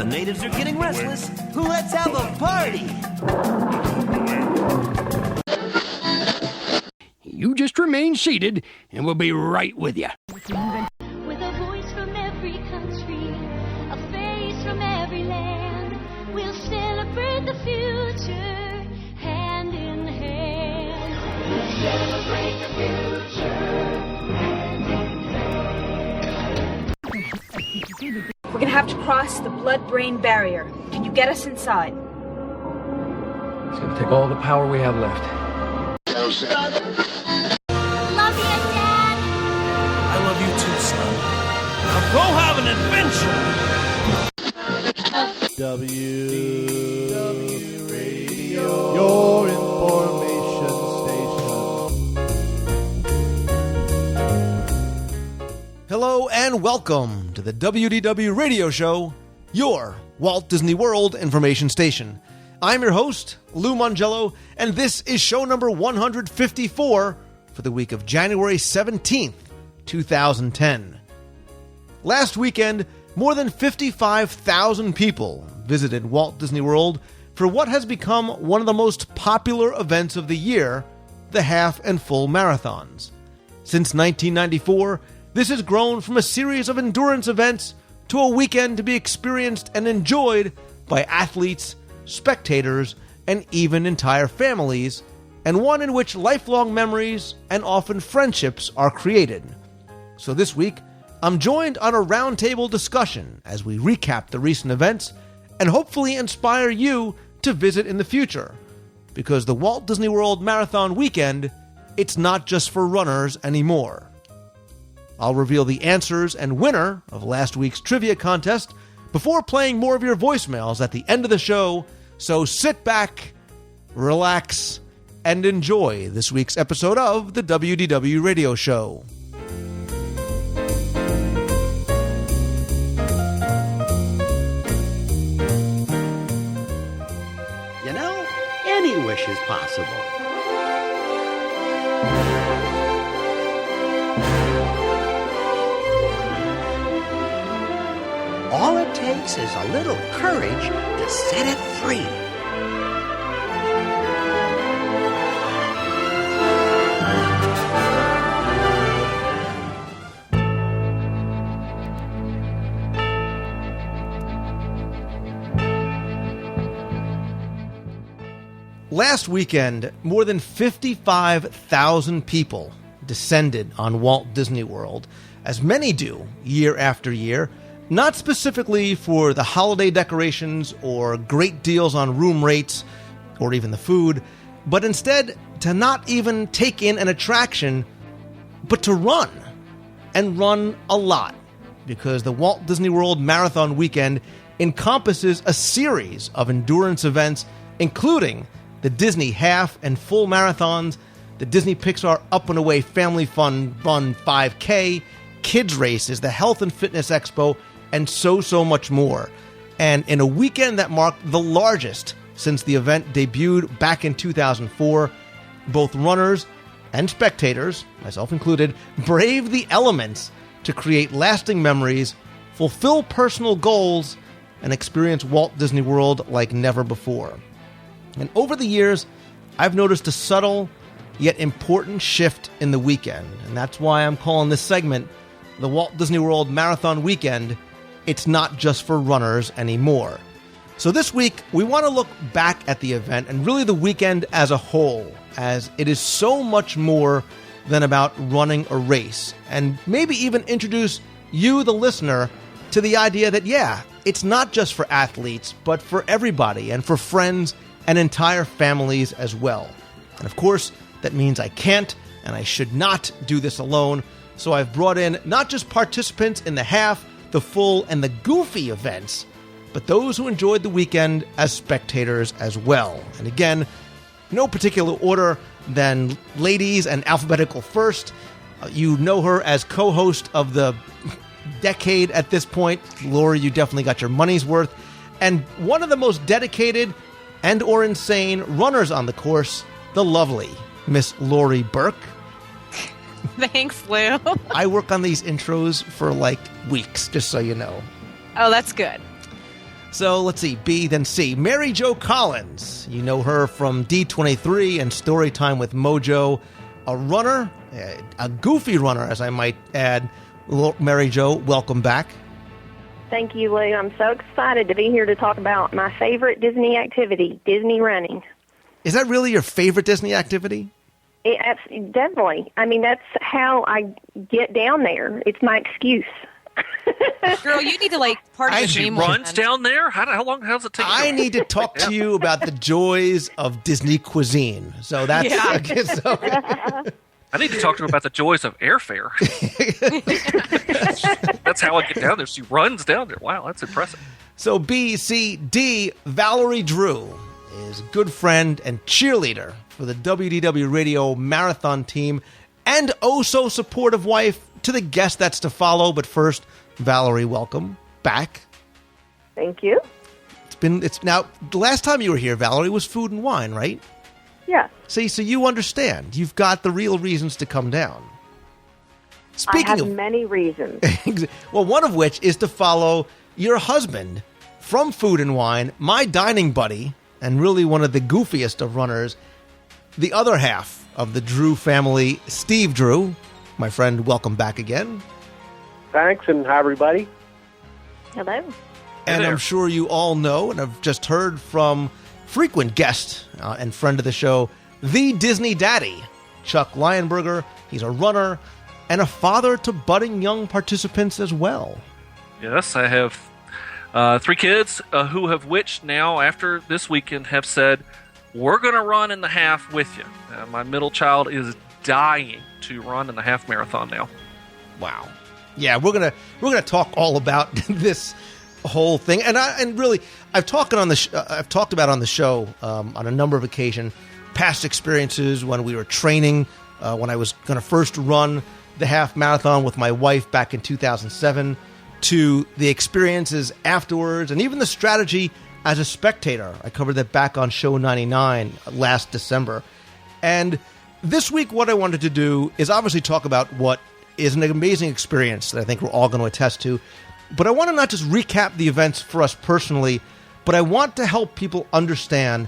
The natives are getting restless. Let's have a party. You just remain seated, and we'll be right with you. With a voice from every country, a face from every land, we'll celebrate the future, hand in hand. We'll celebrate the future, hand in hand. We're gonna have to cross the blood-brain barrier. Can you get us inside? It's gonna take all the power we have left. Love you, Dad. I love you too, son. Now go have an adventure. WDW Radio, your information station. Hello and welcome to the WDW Radio Show, your Walt Disney World information station. I'm your host, Lou Mongello, and this is show number 154 for the week of January 17th, 2010. Last weekend, more than 55,000 people visited Walt Disney World for what has become one of the most popular events of the year, the half and full marathons. Since 1994, this has grown from a series of endurance events to a weekend to be experienced and enjoyed by athletes, spectators, and even entire families, and one in which lifelong memories and often friendships are created. So this week, I'm joined on a roundtable discussion as we recap the recent events and hopefully inspire you to visit in the future. Because the Walt Disney World Marathon Weekend, it's not just for runners anymore. I'll reveal the answers and winner of last week's trivia contest before playing more of your voicemails at the end of the show, so sit back, relax, and enjoy this week's episode of the WDW Radio Show. You know, any wish is possible. All it takes is a little courage to set it free. Last weekend, more than 55,000 people descended on Walt Disney World, as many do year after year, not specifically for the holiday decorations or great deals on room rates or even the food, but instead to not even take in an attraction, but to run, and run a lot, because the Walt Disney World Marathon Weekend encompasses a series of endurance events, including the Disney Half and Full Marathons, the Disney Pixar Up and Away Family Fun Run 5K, kids races, the Health and Fitness Expo, and so much more. And in a weekend that marked the largest since the event debuted back in 2004, both runners and spectators, myself included, braved the elements to create lasting memories, fulfill personal goals, and experience Walt Disney World like never before. And over the years, I've noticed a subtle yet important shift in the weekend, and that's why I'm calling this segment the Walt Disney World Marathon Weekend. It's not just for runners anymore. So this week, we want to look back at the event and really the weekend as a whole, as it is so much more than about running a race, and maybe even introduce you, the listener, to the idea that, yeah, it's not just for athletes, but for everybody and for friends and entire families as well. And of course, that means I can't and I should not do this alone, so I've brought in not just participants in the half, the full, and the goofy events, but those who enjoyed the weekend as spectators as well. And again, no particular order than ladies and alphabetical first. You know her as co-host of the decade at this point. Lori, you definitely got your money's worth. And one of the most dedicated and or insane runners on the course, the lovely Miss Lori Burke. Thanks, Lou. I work on these intros for like weeks, just so you know. Oh, that's good. So let's see, B, then C. Mary Jo Collins. You know her from D23 and Storytime with Mojo. A runner, a goofy runner, as I might add. Mary Jo, welcome back. Thank you, Lou. I'm so excited to be here to talk about my favorite Disney activity, Disney running. Is that really your favorite Disney activity? Definitely. I mean, that's how I get down there. It's my excuse. Girl, you need to party with me She more. runs down there? How long does it take? I need to talk to you about the joys of Disney cuisine. So that's... I need to talk to her about the joys of airfare. That's how I get down there. She runs down there. Wow, that's impressive. So B, C, D, Valerie Drew is a good friend and cheerleader for the WDW Radio Marathon team and so supportive wife to the guest that's to follow. But first, Valerie, welcome back. Thank you. It's now, the last time you were here, Valerie, was Food and Wine, right? Yeah. See, so you understand. You've got the real reasons to come down. I have many reasons. Well, one of which is to follow your husband from Food and Wine, my dining buddy, and really one of the goofiest of runners, the other half of the Drew family, Steve Drew. My friend, welcome back again. Thanks, and hi, everybody. Hello. And I'm sure you all know, and I've just heard from frequent guest and friend of the show, the Disney Daddy, Chuck Lionberger. He's a runner and a father to budding young participants as well. Yes, I have 3 kids who have which now, after this weekend, have said, we're going to run in the half with you. My middle child is dying to run in the half marathon now. Wow. Yeah, we're gonna talk all about this whole thing, and really, I've talked about on the show on a number of occasions, past experiences when we were training, when I was going to first run the half marathon with my wife back in 2007, to the experiences afterwards, and even the strategy as a spectator. I covered that back on show 99 last December, and this week what I wanted to do is obviously talk about what is an amazing experience that I think we're all going to attest to. But I want to not just recap the events for us personally, but I want to help people understand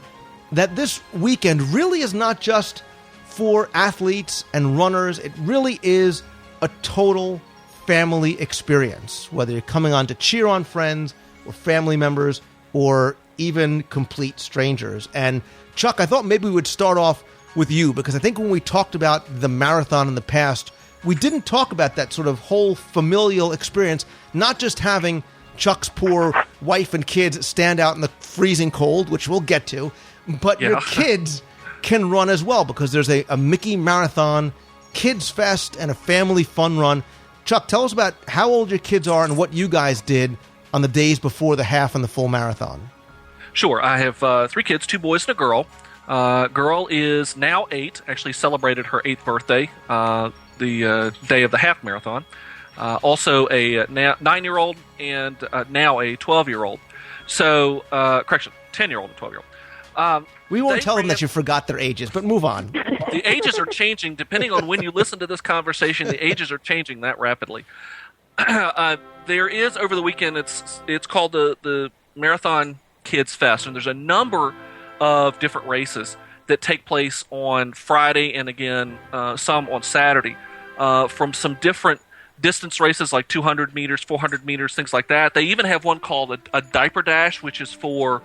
that this weekend really is not just for athletes and runners. It really is a total family experience, whether you're coming on to cheer on friends or family members or even complete strangers. And Chuck, I thought maybe we would start off with you, because I think when we talked about the marathon in the past, we didn't talk about that sort of whole familial experience, not just having Chuck's poor wife and kids stand out in the freezing cold, which we'll get to, but your kids can run as well, because there's a Mickey Marathon, Kids Fest, and a family fun run. Chuck, tell us about how old your kids are and what you guys did on the days before the half and the full marathon. Sure. I have 3 kids, 2 boys and a girl. Girl is now 8, actually celebrated her 8th birthday the day of the half marathon. Also a 9-year-old and now a 12-year-old. So, 10-year-old and 12-year-old. We won't tell them that you forgot their ages, but move on. The ages are changing. Depending on when you listen to this conversation, the ages are changing that rapidly. There is, over the weekend, it's called the Marathon Kids Fest, and there's a number of different races that take place on Friday and again some on Saturday, from some different distance races like 200 meters, 400 meters, things like that. They even have one called a diaper dash, which is for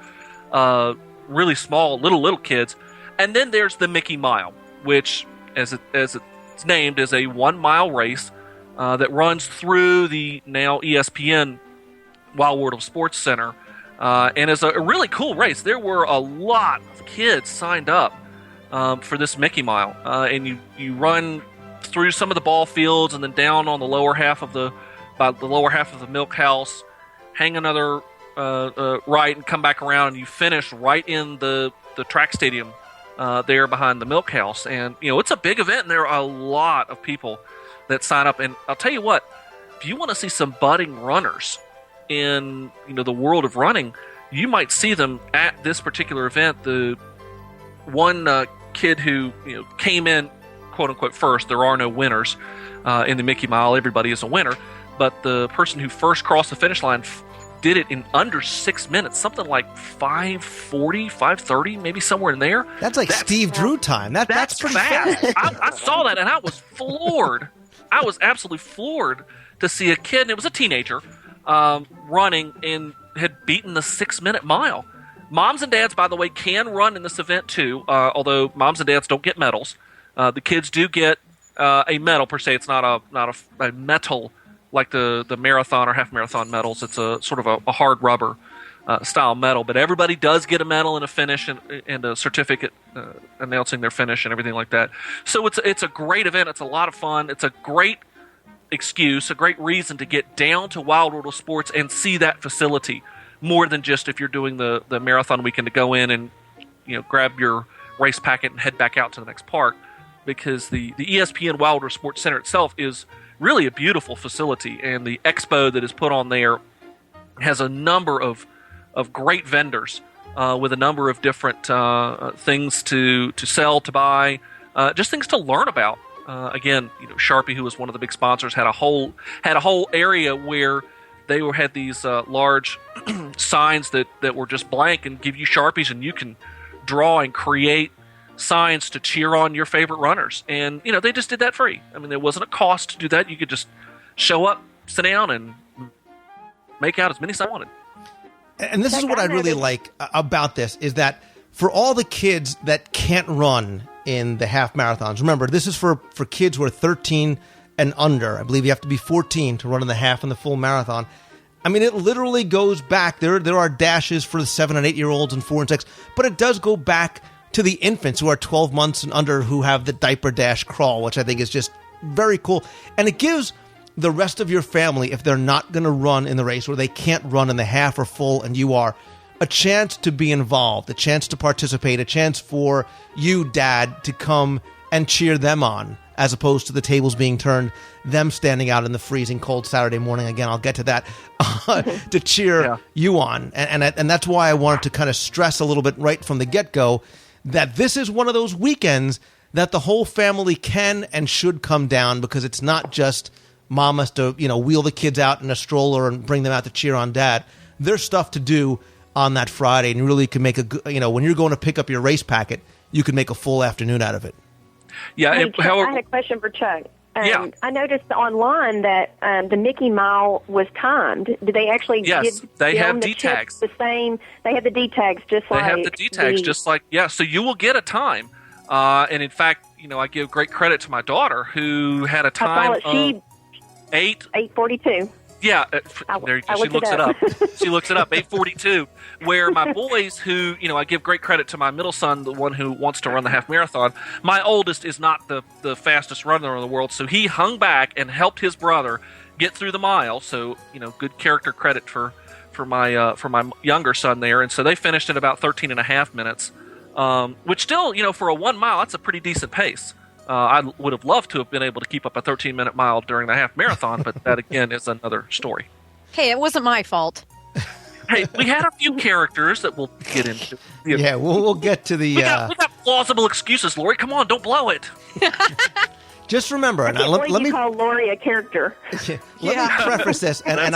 really small little kids. And then there's the Mickey Mile, which, as it's named, is a 1-mile race that runs through the now ESPN Wild World of Sports Center, and is a really cool race. There were a lot of kids signed up for this Mickey Mile, and you run through some of the ball fields and then down on the lower half of the milk house, hang another right and come back around, and you finish right in the track stadium there behind the milk house. And it's a big event, and there are a lot of people that sign up. And I'll tell you what, if you want to see some budding runners in the world of running, you might see them at this particular event. The one kid who came in quote unquote first, there are no winners in the Mickey Mile, everybody is a winner, but the person who first crossed the finish line did it in under 6 minutes, something like 5:40, 5:30, maybe somewhere in there. That's Steve Drew time. That's pretty fast. I saw that and I was floored. I was absolutely floored to see a kid, and it was a teenager, running and had beaten the 6-minute mile. Moms and dads, by the way, can run in this event too, although moms and dads don't get medals. The kids do get a medal per se. It's not a medal like the marathon or half marathon medals. It's a sort of a hard rubber style medal, but everybody does get a medal and a finish and a certificate announcing their finish and everything like that. So it's a great event. It's a lot of fun. It's a great excuse, a great reason to get down to Wild World of Sports and see that facility more than just if you're doing the marathon weekend to go in and grab your race packet and head back out to the next park, because the ESPN Wild World of Sports Center itself is really a beautiful facility, and the expo that is put on there has a number of great vendors with a number of different things to sell, to buy, just things to learn about. Again, Sharpie, who was one of the big sponsors, had a whole area where they had these large signs that were just blank and give you Sharpies, and you can draw and create signs to cheer on your favorite runners. And they just did that free. I mean, there wasn't a cost to do that. You could just show up, sit down, and make out as many as I wanted. And this is what I really like about this, is that for all the kids that can't run in the half marathons, remember, this is for kids who are 13 and under. I believe you have to be 14 to run in the half and the full marathon. I mean, it literally goes back. There are dashes for the 7 and 8 year olds and 4 and 6, but it does go back to the infants who are 12 months and under, who have the diaper dash crawl, which I think is just very cool. And it gives the rest of your family, if they're not going to run in the race or they can't run in the half or full and you are, a chance to be involved, a chance to participate, a chance for you, Dad, to come and cheer them on, as opposed to the tables being turned, them standing out in the freezing cold Saturday morning. Again, I'll get to that, to cheer you on. And that's why I wanted to kind of stress a little bit right from the get-go that this is one of those weekends that the whole family can and should come down, because it's not just mom has to, wheel the kids out in a stroller and bring them out to cheer on Dad. There's stuff to do on that Friday, and you really can make when you're going to pick up your race packet, you can make a full afternoon out of it. Yeah. Hey, Chuck, I had a question for Chuck. Yeah. I noticed online that the Mickey Mile was timed. Did they actually? Yes, they have D tags. The same. They have the D tags just like. They have the D tags just like So you will get a time, and in fact, I give great credit to my daughter, who had a time of 8:42. Yeah, she looks it up. She looks it up, 8:42. Where my boys, who, I give great credit to my middle son, the one who wants to run the half marathon. My oldest is not the fastest runner in the world, so he hung back and helped his brother get through the mile. So, good character credit for my younger son there. And so they finished in about 13 and a half minutes, which still, for a 1 mile, that's a pretty decent pace. I would have loved to have been able to keep up a 13-minute mile during the half marathon, but that, again, is another story. Hey, it wasn't my fault. Hey, we had a few characters that we'll get into. Yeah, we'll get to the... We got plausible excuses, Lori. Come on, don't blow it. Just remember... I can't believe you call Lori a character. Let me preface this, and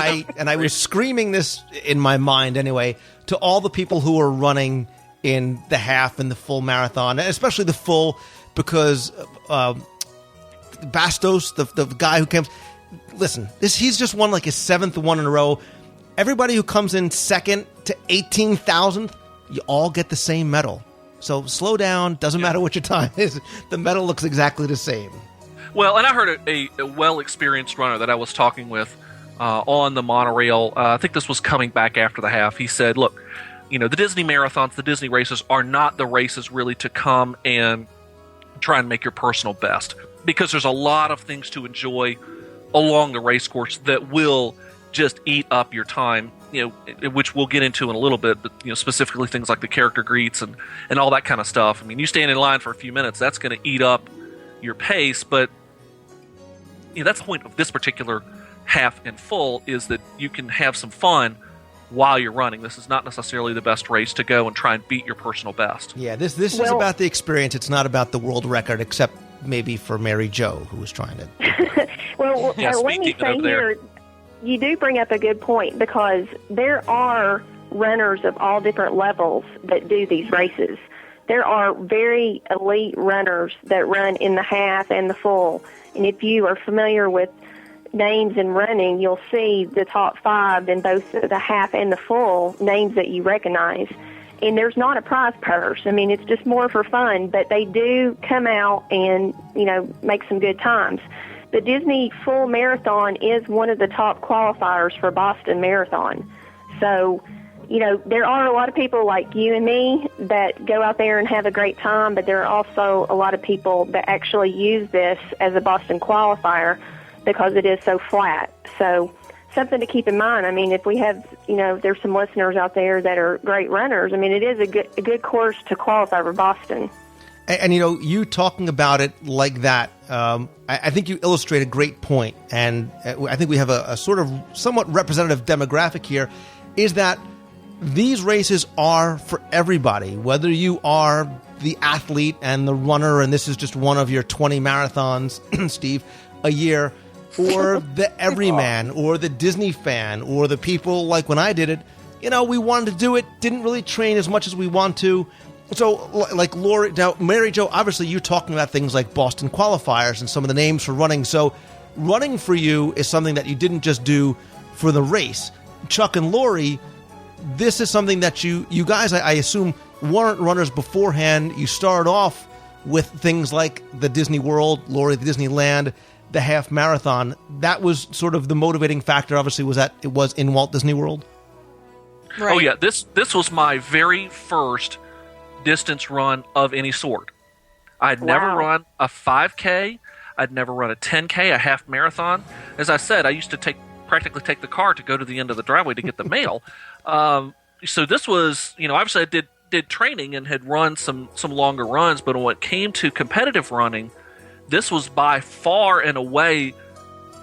I was screaming this in my mind anyway, to all the people who are running in the half and the full marathon, especially the full... Because Bastos, the guy who comes, listen, he's just won like his 7th one in a row. Everybody who comes in second to 18,000th, you all get the same medal. So slow down. Doesn't matter what your time is. The medal looks exactly the same. Well, and I heard a well-experienced runner that I was talking with on the monorail. I think this was coming back after the half. He said, look, the Disney marathons, the Disney races are not the races really to come and try and make your personal best, because there's a lot of things to enjoy along the race course that will just eat up your time, which we'll get into in a little bit, but specifically things like the character greets and all that kind of stuff. I mean, you stand in line for a few minutes, that's going to eat up your pace, but that's the point of this particular half and full, is that you can have some fun while you're running. This is not necessarily the best race to go and try and beat your personal best. Yeah, this is about the experience. It's not about the world record, except maybe for Mary Jo, who was trying to... Let me say here, you do bring up a good point, because there are runners of all different levels that do these races. There are very elite runners that run in the half and the full. And if you are familiar with names in running, you'll see the top 5 in both the half and the full, names that you recognize. And there's not a prize purse. I mean, it's just more for fun, but they do come out and, make some good times. The Disney Full Marathon is one of the top qualifiers for Boston Marathon. So, there are a lot of people like you and me that go out there and have a great time, but there are also a lot of people that actually use this as a Boston qualifier because it is so flat. So something to keep in mind. I mean, if we have, there's some listeners out there that are great runners, I mean, it is a good course to qualify for Boston. And you talking about it like that, I think you illustrate a great point. And I think we have a sort of somewhat representative demographic here, is that these races are for everybody, whether you are the athlete and the runner, and this is just one of your 20 marathons, Steve, a year, or the everyman, or the Disney fan, or the people like when I did it, we wanted to do it, didn't really train as much as we want to. So, like Lori, now, Mary Jo, obviously you're talking about things like Boston qualifiers and some of the names for running. So, running for you is something that you didn't just do for the race. Chuck and Lori, this is something that you guys, I assume, weren't runners beforehand. You started off with things like the Disney World, Lori, the Disneyland, the half marathon. That was sort of the motivating factor, obviously, was that it was in Walt Disney World. Right. Oh, yeah. This was my very first distance run of any sort. I'd never run a 5K. I'd never run a 10K, a half marathon. As I said, I used to practically take the car to go to the end of the driveway to get the mail. So this was, obviously I did training and had run some longer runs, but when it came to competitive running, this was by far and away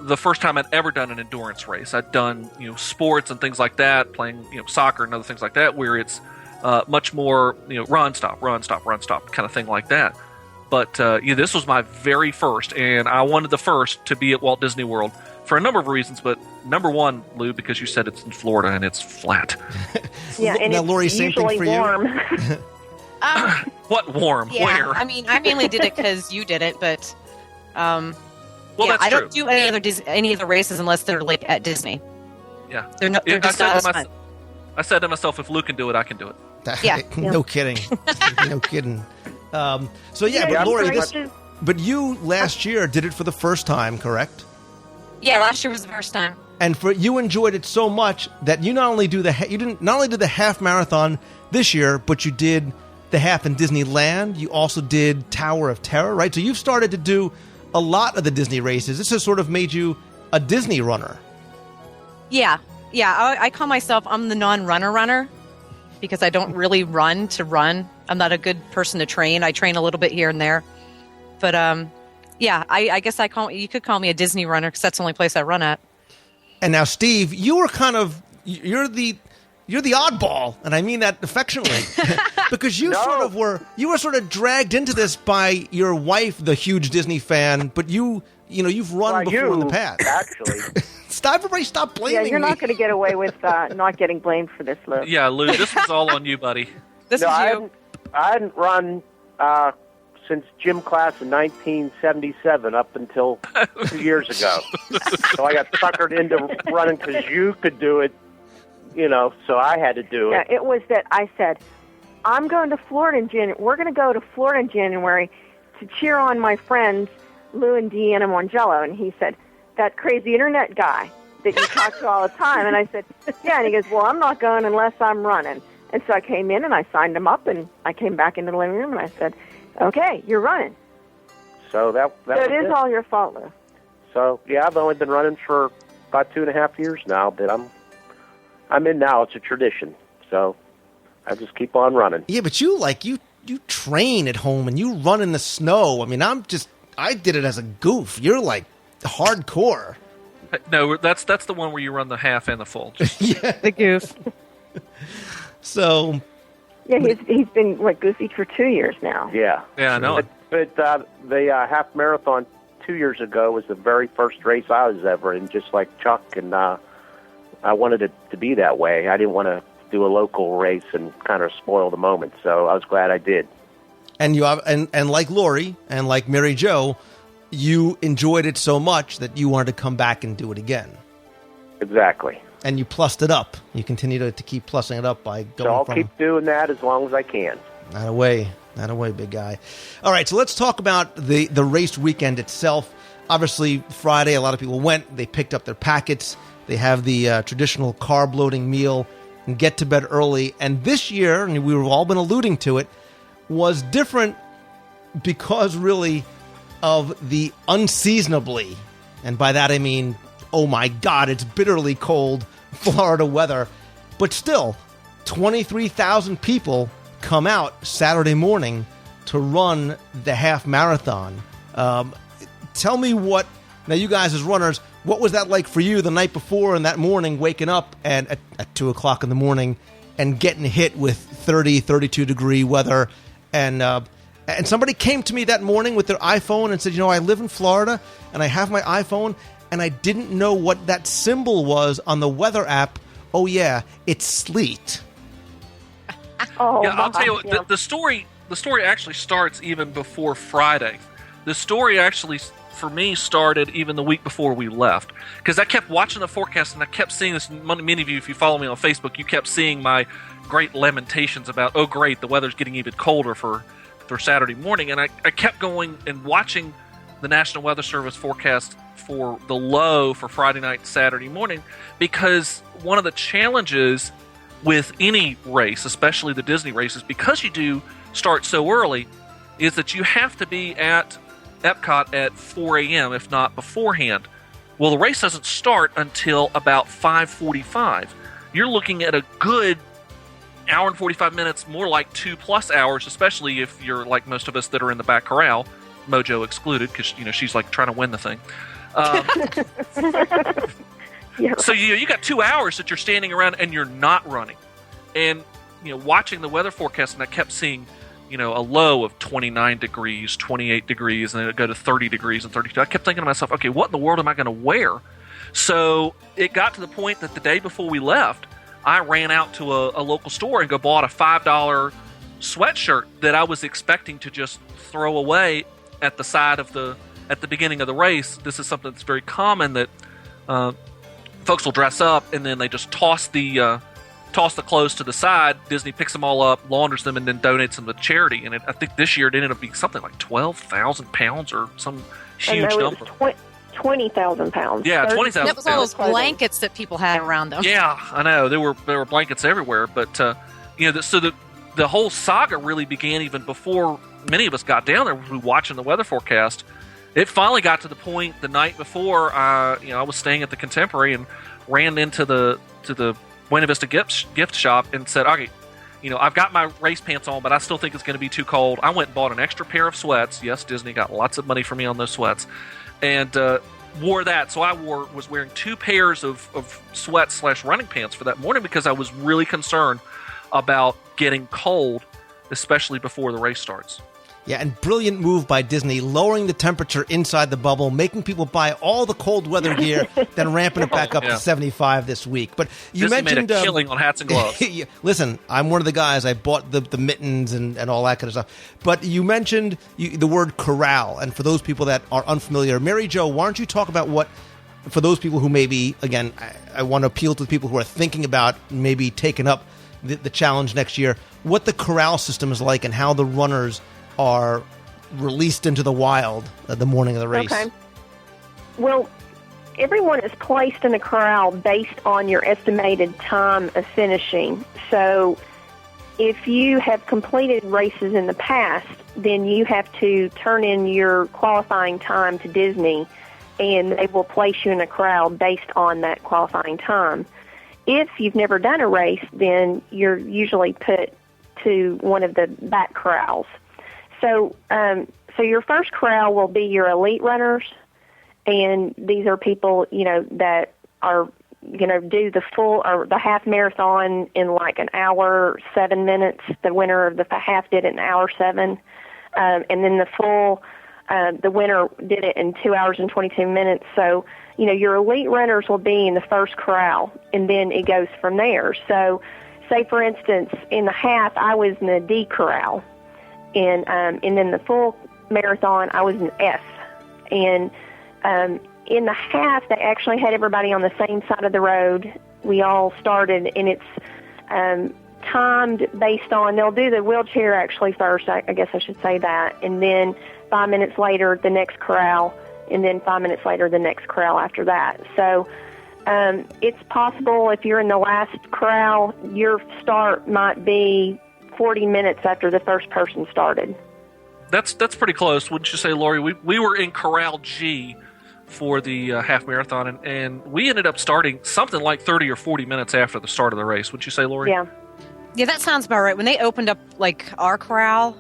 the first time I'd ever done an endurance race. I'd done, sports and things like that, playing, soccer and other things like that, where it's much more, run, stop kind of thing like that. But this was my very first, and I wanted the first to be at Walt Disney World for a number of reasons. But number one, Lou, because you said it's in Florida and it's flat. Yeah, and now, it's Lori, same usually thing for warm. you. What warm? Yeah, Where? I mean, I mainly did it because you did it, but Well, that's I true. don't do any other races unless they're like at Disney. Yeah, They're just not as fun. I said to myself, if Lou can do it, I can do it. Yeah. No kidding. No kidding. But Lori, but you last year did it for the first time, correct? Yeah, last year was the first time. And you enjoyed it so much that you not only did the half marathon this year, but you did the half in Disneyland. You also did Tower of Terror, right? So you've started to do a lot of the Disney races. This has sort of made you a Disney runner. Yeah. I call myself, I'm the non-runner runner because I don't really run to run. I'm not a good person to train. I train a little bit here and there. But, I guess you could call me a Disney runner because that's the only place I run at. And now, Steve, you were you're the oddball, and I mean that affectionately, because you were sort of dragged into this by your wife, the huge Disney fan, but you've run before in the past. Actually. Stop blaming me. Yeah, you're not going to get away with not getting blamed for this, Lou. Yeah, Lou, this was all on you, buddy. I hadn't run since gym class in 1977 up until 2 years ago. So I got suckered into running because you could do it, so I had to do it. Yeah, it was that I said, I'm going to Florida in January. We're going to go to Florida in January to cheer on my friends Lou and Deanna Mongello. And he said, that crazy internet guy that you talk to all the time. And I said, yeah. And he goes, well, I'm not going unless I'm running. And so I came in and I signed him up, and I came back into the living room and I said, okay, you're running. So it is all your fault, Lou. So, yeah, I've only been running for about 2.5 years now, but I'm in now. It's a tradition. So I just keep on running. Yeah, but you train at home and you run in the snow. I mean, I did it as a goof. You're like hardcore. No, that's the one where you run the half and the full. Yeah. The goof. So... Yeah, he's been goofy for 2 years now. Yeah. Yeah, I know. But the half marathon 2 years ago was the very first race I was ever in, just like Chuck, and I wanted it to be that way. I didn't want to do a local race and kind of spoil the moment, so I was glad I did. And you have, and like Lori and like Mary Jo, you enjoyed it so much that you wanted to come back and do it again. Exactly. And you plussed it up. You continue to keep plussing it up by going So I'll from... keep doing that as long as I can. Not away, big guy. All right, so let's talk about the race weekend itself. Obviously, Friday, a lot of people went. They picked up their packets. They have the traditional carb-loading meal and get to bed early. And this year, and we've all been alluding to it, was different because, really, of the unseasonably, and by that I mean, oh my God, it's bitterly cold Florida weather. But still, 23,000 people come out Saturday morning to run the half marathon. Tell me what, now you guys as runners, what was that like for you the night before and that morning, waking up and at 2 o'clock in the morning and getting hit with 30, 32 degree weather? And somebody came to me that morning with their iPhone and said, I live in Florida and I have my iPhone and I didn't know what that symbol was on the weather app. Oh yeah, it's sleet. Oh, Yeah, I'll tell you yeah. what, the story actually starts even before Friday. The story actually, for me, started even the week before we left. Because I kept watching the forecast, and I kept seeing this. Many of you, if you follow me on Facebook, you kept seeing my great lamentations about, oh, great, the weather's getting even colder for Saturday morning. And I kept going and watching the National Weather Service forecast for the low for Friday night and Saturday morning, because one of the challenges with any race, especially the Disney races, because you do start so early, is that you have to be at Epcot at 4 a.m., if not beforehand. Well, the race doesn't start until about 5:45. You're looking at a good hour and 45 minutes, more like 2+ hours, especially if you're like most of us that are in the back corral, Mojo excluded, because she's like trying to win the thing. Yeah. So you got 2 hours that you're standing around and you're not running, and watching the weather forecast, and I kept seeing a low of 29 degrees, 28 degrees, and then it would go to 30 degrees and 32. I kept thinking to myself, okay, what in the world am I going to wear? So it got to the point that the day before we left, I ran out to a local store and bought a $5 sweatshirt that I was expecting to just throw away at the side of at the beginning of the race. This is something that's very common, that folks will dress up and then they just toss the clothes to the side. Disney picks them all up, launders them, and then donates them to charity. And I think this year it ended up being something like 12,000 pounds or some huge number. 20,000 pounds. Yeah, 20,000 That was all those blankets that people had around them. Yeah, I know. There were blankets everywhere. But, so the whole saga really began even before many of us got down there. We were watching the weather forecast. It finally got to the point the night before, I was staying at the Contemporary and ran into the Buena Vista gift shop and said, okay, I've got my race pants on, but I still think it's going to be too cold. I went and bought an extra pair of sweats. Yes, Disney got lots of money for me on those sweats. And wore that. So I was wearing 2 pairs of sweats / running pants for that morning, because I was really concerned about getting cold, especially before the race starts. Yeah, and brilliant move by Disney, lowering the temperature inside the bubble, making people buy all the cold weather gear, then ramping it back up to 75 this week. But you Disney mentioned made a killing on hats and gloves. Listen, I'm one of the guys. I bought the mittens and all that kind of stuff. But you mentioned the word corral, and for those people that are unfamiliar, Mary Jo, why don't you talk about what, for those people who maybe, again, I want to appeal to the people who are thinking about maybe taking up the challenge next year, what the corral system is like and how the runners are released into the wild the morning of the race. Okay. Well, everyone is placed in a corral based on your estimated time of finishing. So if you have completed races in the past, then you have to turn in your qualifying time to Disney, and they will place you in a corral based on that qualifying time. If you've never done a race, then you're usually put to one of the back corrals. So your first corral will be your elite runners, and these are people, that are, do the full or the half marathon in like an hour, 7 minutes. The winner of the half did it in an hour 7. And then the full the winner did it in 2 hours and 22 minutes. So, your elite runners will be in the first corral, and then it goes from there. So, say, for instance, in the half, I was in the D corral, and then the full marathon, I was in F. And in the half, they actually had everybody on the same side of the road. We all started, and it's timed based on, they'll do the wheelchair actually first, I guess I should say that, and then 5 minutes later, the next corral, and then 5 minutes later, the next corral after that. So it's possible if you're in the last corral, your start might be 40 minutes after the first person started. That's pretty close, wouldn't you say, Lori? We were in Corral G for the half marathon, and we ended up starting something like 30 or 40 minutes after the start of the race. Wouldn't you say, Lori? Yeah, that sounds about right. When they opened up like our corral,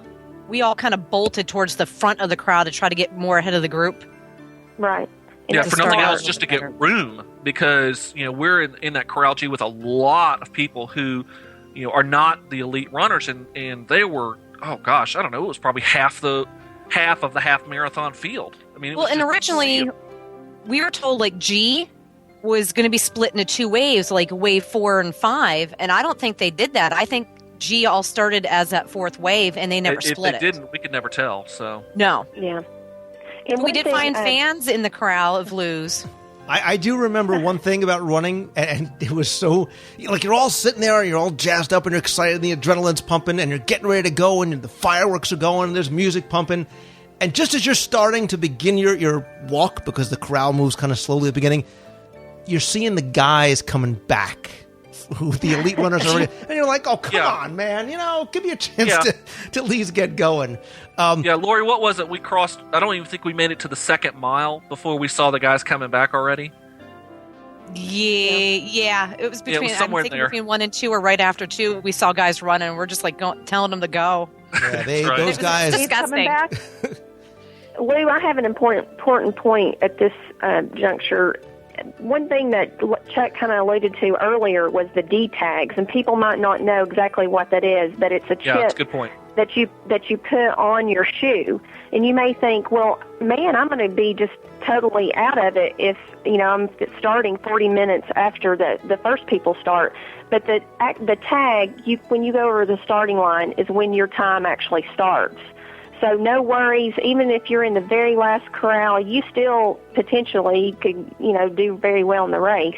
we all kind of bolted towards the front of the crowd to try to get more ahead of the group. Right. Yeah, for nothing else, just to get room, because we're in that Corral G with a lot of people who are not the elite runners, and they were, oh gosh, I don't know, it was probably half of the half marathon field. I mean, and originally we were told like G was going to be split into two waves, like wave 4 and 5, and I don't think they did that. I think G all started as that fourth wave, and they never split it. If they didn't, we could never tell. So no, yeah. And we did find fans in the corral of Lou's. I do remember one thing about running, and it was so, like, you're all sitting there, and you're all jazzed up, and you're excited, and the adrenaline's pumping, and you're getting ready to go, and the fireworks are going, and there's music pumping, and just as you're starting to begin your walk, because the corral moves kind of slowly at the beginning, you're seeing the guys coming back, who the elite runners are already, and you're like, oh, come on, man, give me a chance to at least get going. Lori, what was it? We crossed, I don't even think we made it to the second mile before we saw the guys coming back already. Yeah. It was between, somewhere there. Between 1 and 2 or right after 2, we saw guys running, and we're just like telling them to go. Yeah, those guys. Disgusting. Lou, I have an important point at this juncture. One thing that Chuck kind of alluded to earlier was the D tags, and people might not know exactly what that is, but it's a chip that's a good point. that you put on your shoe, and you may think, well, man, I'm going to be just totally out of it if I'm starting 40 minutes after the first people start. But the tag, when you go over the starting line, is when your time actually starts. So no worries. Even if you're in the very last corral, you still potentially could, do very well in the race.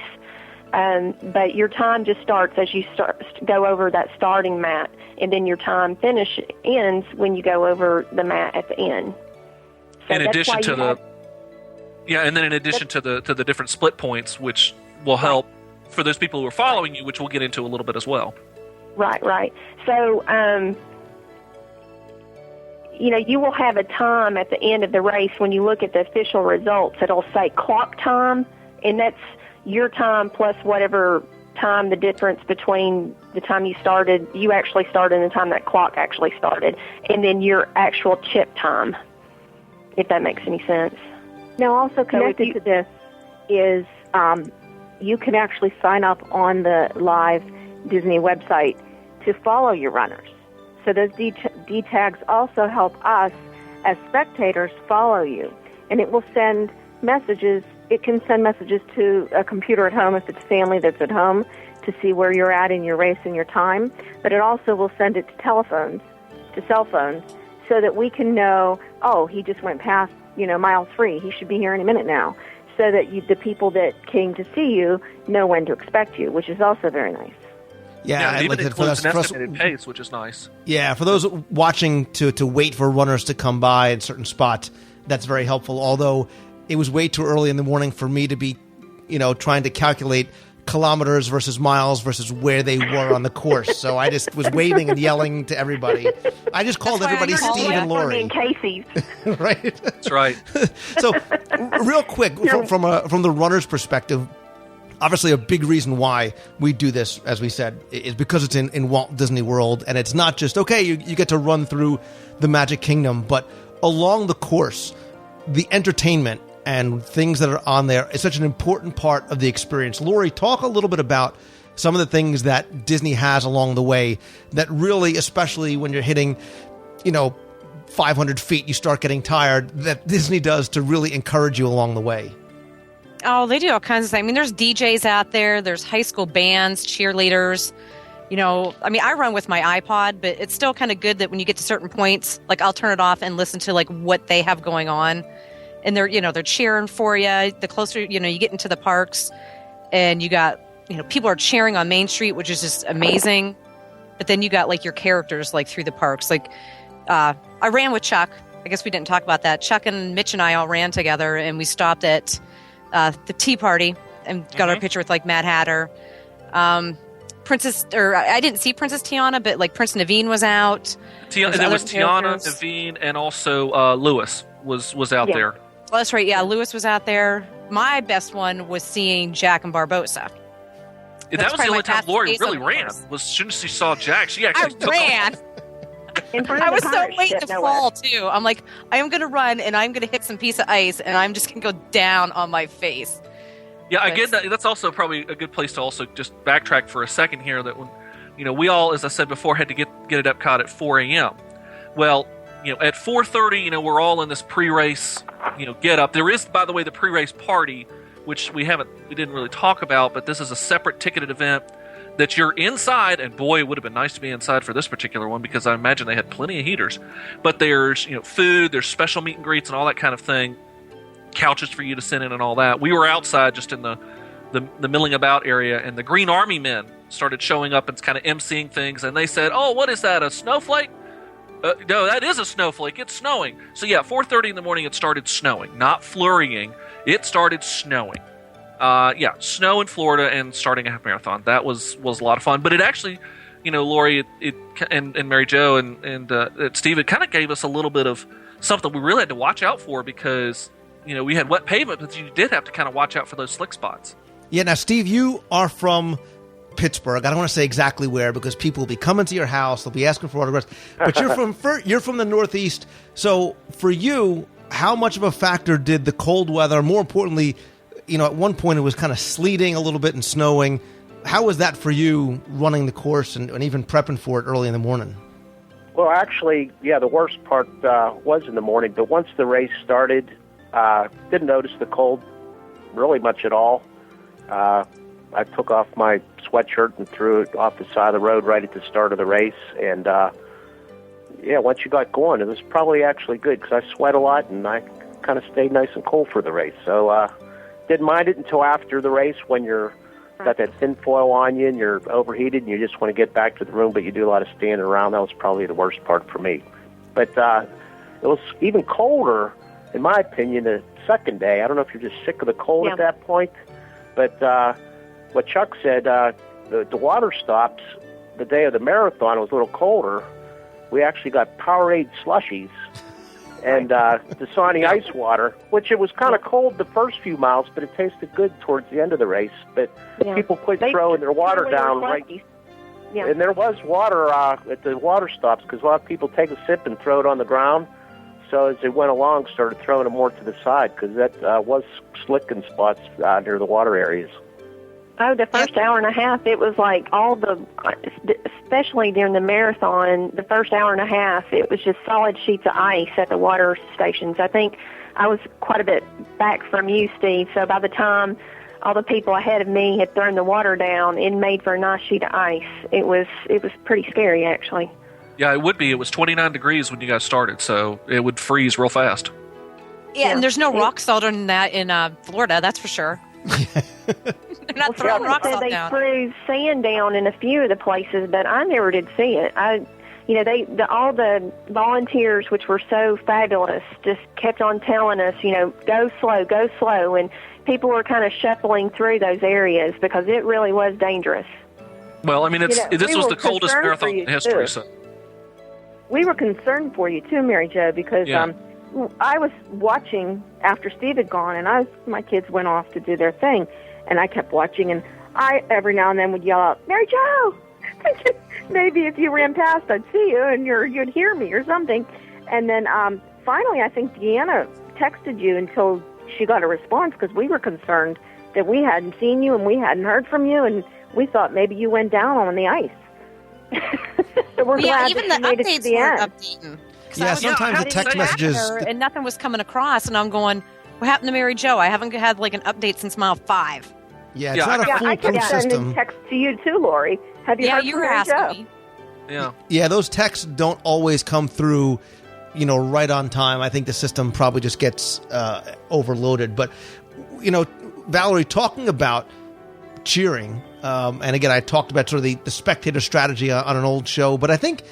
But your time just starts as you go over that starting mat, and then your time ends when you go over the mat at the end. So in addition to the different split points, which will help for those people who are following you, which we'll get into a little bit as well. Right. So. You will have a time at the end of the race when you look at the official results. It'll say clock time, and that's your time plus whatever time the difference between the time you actually started and the time that clock actually started, and then your actual chip time, if that makes any sense. Now, also connected to this is you can actually sign up on the live Disney website to follow your runners. So those D tags also help us as spectators follow you. And it will send messages. It can send messages to a computer at home if it's family that's at home to see where you're at in your race and your time. But it also will send it to cell phones, so that we can know, oh, he just went past, mile 3. He should be here any minute now. So that the people that came to see you know when to expect you, which is also very nice. Yeah, even includes an estimated pace, which is nice. Yeah, for those watching to wait for runners to come by in certain spots, that's very helpful. Although it was way too early in the morning for me to be, trying to calculate kilometers versus miles versus where they were on the course. So I just was waving and yelling to everybody. I just called everybody Steve and Lori. In Casey's. Right? That's right. So real quick, from the runner's perspective, obviously, a big reason why we do this, as we said, is because it's in Walt Disney World, and it's not just, okay, you get to run through the Magic Kingdom, but along the course, the entertainment and things that are on there is such an important part of the experience. Lori, talk a little bit about some of the things that Disney has along the way that really, especially when you're hitting, 500 feet, you start getting tired, that Disney does to really encourage you along the way? Oh, they do all kinds of things. I mean, there's DJs out there. There's high school bands, cheerleaders. I run with my iPod, but it's still kind of good that when you get to certain points, like I'll turn it off and listen to like what they have going on. And they're cheering for you. The closer, you get into the parks and you got, people are cheering on Main Street, which is just amazing. But then you got like your characters like through the parks. Like I ran with Chuck. I guess we didn't talk about that. Chuck and Mitch and I all ran together and we stopped at the Tea Party and got our picture with like Mad Hatter. I didn't see Princess Tiana, but like Prince Naveen was out. There was Tiana, Naveen, and also Lewis was out there. Oh, that's right. Yeah, Lewis was out there. My best one was seeing Jack and Barbossa. Yeah, that was the only time Lori really ran. Was as soon as she saw Jack, she actually ran. I was so waiting to fall too. I'm like, I am going to run and I'm going to hit some piece of ice and I'm just going to go down on my face. Yeah, I get that. That's also probably a good place to also just backtrack for a second here. That when we all, as I said before, had to get at Epcot at 4 a.m. Well, at 4:30, we're all in this pre-race, get up. There is, by the way, the pre-race party, which we didn't really talk about, but this is a separate ticketed event that you're inside, and boy, it would have been nice to be inside for this particular one because I imagine they had plenty of heaters. But there's, food, there's special meet and greets and all that kind of thing, couches for you to sit in and all that. We were outside just in the milling about area, and the Green Army men started showing up and kind of emceeing things, and they said, "Oh, what is that, a snowflake?" No, that is a snowflake. It's snowing. So yeah, 4:30 in the morning it started snowing, not flurrying. It started snowing. Snow in Florida and starting a half marathon. That was a lot of fun. But it actually, Lori, and Mary Jo and Steve, it kind of gave us a little bit of something we really had to watch out for because we had wet pavement, but you did have to kind of watch out for those slick spots. Yeah. Now, Steve, you are from Pittsburgh. I don't want to say exactly where because people will be coming to your house. They'll be asking for autographs. But you're from the Northeast. So for you, how much of a factor did the cold weather, more importantly, at one point it was kind of sleeting a little bit and snowing. How was that for you running the course and even prepping for it early in the morning? Well, actually, the worst part was in the morning. But once the race started, didn't notice the cold really much at all. I took off my sweatshirt and threw it off the side of the road right at the start of the race. And, once you got going, it was probably actually good because I sweat a lot and I kind of stayed nice and cold for the race. So didn't mind it until after the race when you're got that thin foil on you and you're overheated and you just want to get back to the room, but you do a lot of standing around. That was probably the worst part for me. But it was even colder, in my opinion, the second day. I don't know if you're just sick of the cold at that point, but what Chuck said, the water stops the day of the marathon. It was a little colder. We actually got Powerade slushies and Dasani ice water, which it was kind of cold the first few miles, but it tasted good towards the end of the race. But people quit throwing their water down right. Yeah. And there was water at the water stops because a lot of people take a sip and throw it on the ground. So as they went along, started throwing it more to the side because that was slick in spots near the water areas. Oh, the first hour and a half, it was like especially during the marathon, the first hour and a half, it was just solid sheets of ice at the water stations. I think I was quite a bit back from you, Steve, so by the time all the people ahead of me had thrown the water down, it made for a nice sheet of ice. It was pretty scary, actually. Yeah, it would be. It was 29 degrees when you guys started, so it would freeze real fast. Yeah, and there's no rock salt in that in Florida, that's for sure. They're not throwing rocks all down. They threw sand down in a few of the places, but I never did see it. All the volunteers, which were so fabulous, just kept on telling us, go slow, and people were kind of shuffling through those areas because it really was dangerous. Well, I mean, this was the coldest marathon in history, so. We were concerned for you too, Mary Jo, because I was watching after Steve had gone, and my kids went off to do their thing, and I kept watching, and I every now and then would yell out, "Mary Jo!" Maybe if you ran past, I'd see you, and you'd hear me or something. And then finally, I think Deanna texted you until she got a response because we were concerned that we hadn't seen you and we hadn't heard from you, and we thought maybe you went down on the ice. So we're glad even that the you made it to updates the weren't end. updating 'Cause Yeah, I was sometimes the text messages and nothing was coming across, and I'm going, "What happened to Mary Jo? I haven't had like an update since mile 5." Yeah, it's not a I foolproof kept sending system. texts to you too, Lori. Have you heard you from were Mary asking Jo? me. Yeah. Yeah, those texts don't always come through, right on time. I think the system probably just gets overloaded. But, Valerie, talking about cheering, and again, I talked about sort of the spectator strategy on an old show, but I think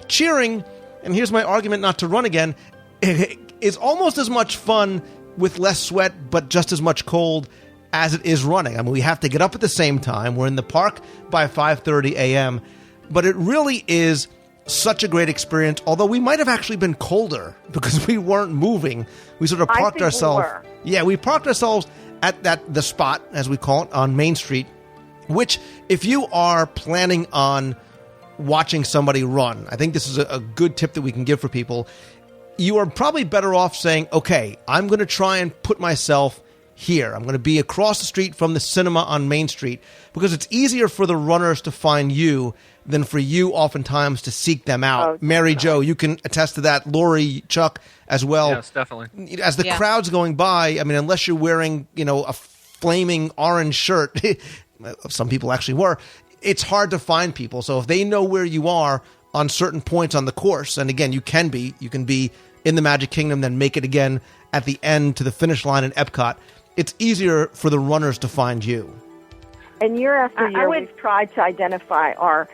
cheering, and here's my argument not to run again, is almost as much fun with less sweat, but just as much cold as it is running. I mean, we have to get up at the same time. We're in the park by 5:30 a.m., but it really is such a great experience, although we might have actually been colder because we weren't moving. We sort of parked ourselves. Yeah, we parked ourselves at the spot, as we call it, on Main Street, which if you are planning on watching somebody run, I think this is a good tip that we can give for people. You are probably better off saying, okay, I'm going to try and put myself here. I'm going to be across the street from the cinema on Main Street because it's easier for the runners to find you than for you oftentimes to seek them out. Oh, Mary Jo, you can attest to that. Lori, Chuck as well. Yes, definitely. As the crowd's going by, I mean, unless you're wearing, a flaming orange shirt, some people actually were, it's hard to find people. So if they know where you are on certain points on the course, and again, you can be in the Magic Kingdom, then make it again at the end to the finish line in Epcot, it's easier for the runners to find you. And year after year, we've tried to identify our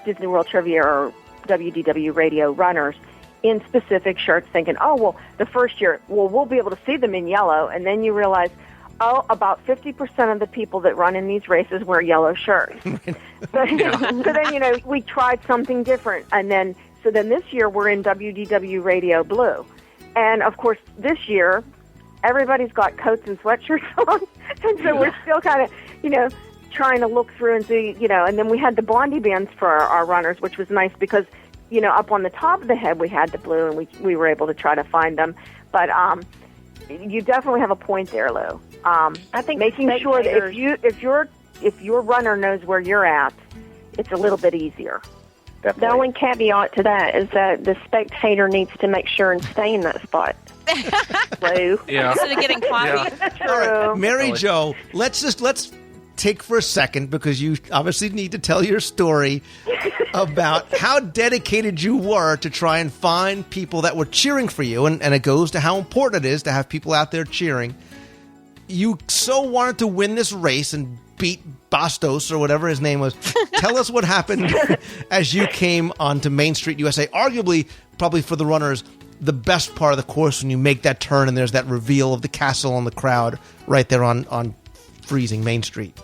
Disney World Trivia or WDW radio runners in specific shirts, thinking, the first year, we'll be able to see them in yellow. And then you realize, about 50% of the people that run in these races wear yellow shirts. So then, we tried something different. And then this year, we're in WDW Radio Blue. And, of course, this year, everybody's got coats and sweatshirts on. And so we're still kind of, trying to look through and see, and then we had the blondie bands for our runners, which was nice because, up on the top of the head we had the blue, and we were able to try to find them. But you definitely have a point there, Lou. I think making sure that if your runner knows where you're at, it's a little bit easier. The only caveat to that is that the spectator needs to make sure and stay in that spot. Lou. Yeah. Instead of getting coffee. True. All right, Mary Jo, let's take for a second, because you obviously need to tell your story about how dedicated you were to try and find people that were cheering for you, and it goes to how important it is to have people out there cheering. You so wanted to win this race and beat Bastos or whatever his name was. Tell us what happened as you came onto Main Street USA, arguably, probably for the runners, the best part of the course when you make that turn and there's that reveal of the castle and the crowd right there on freezing Main Street.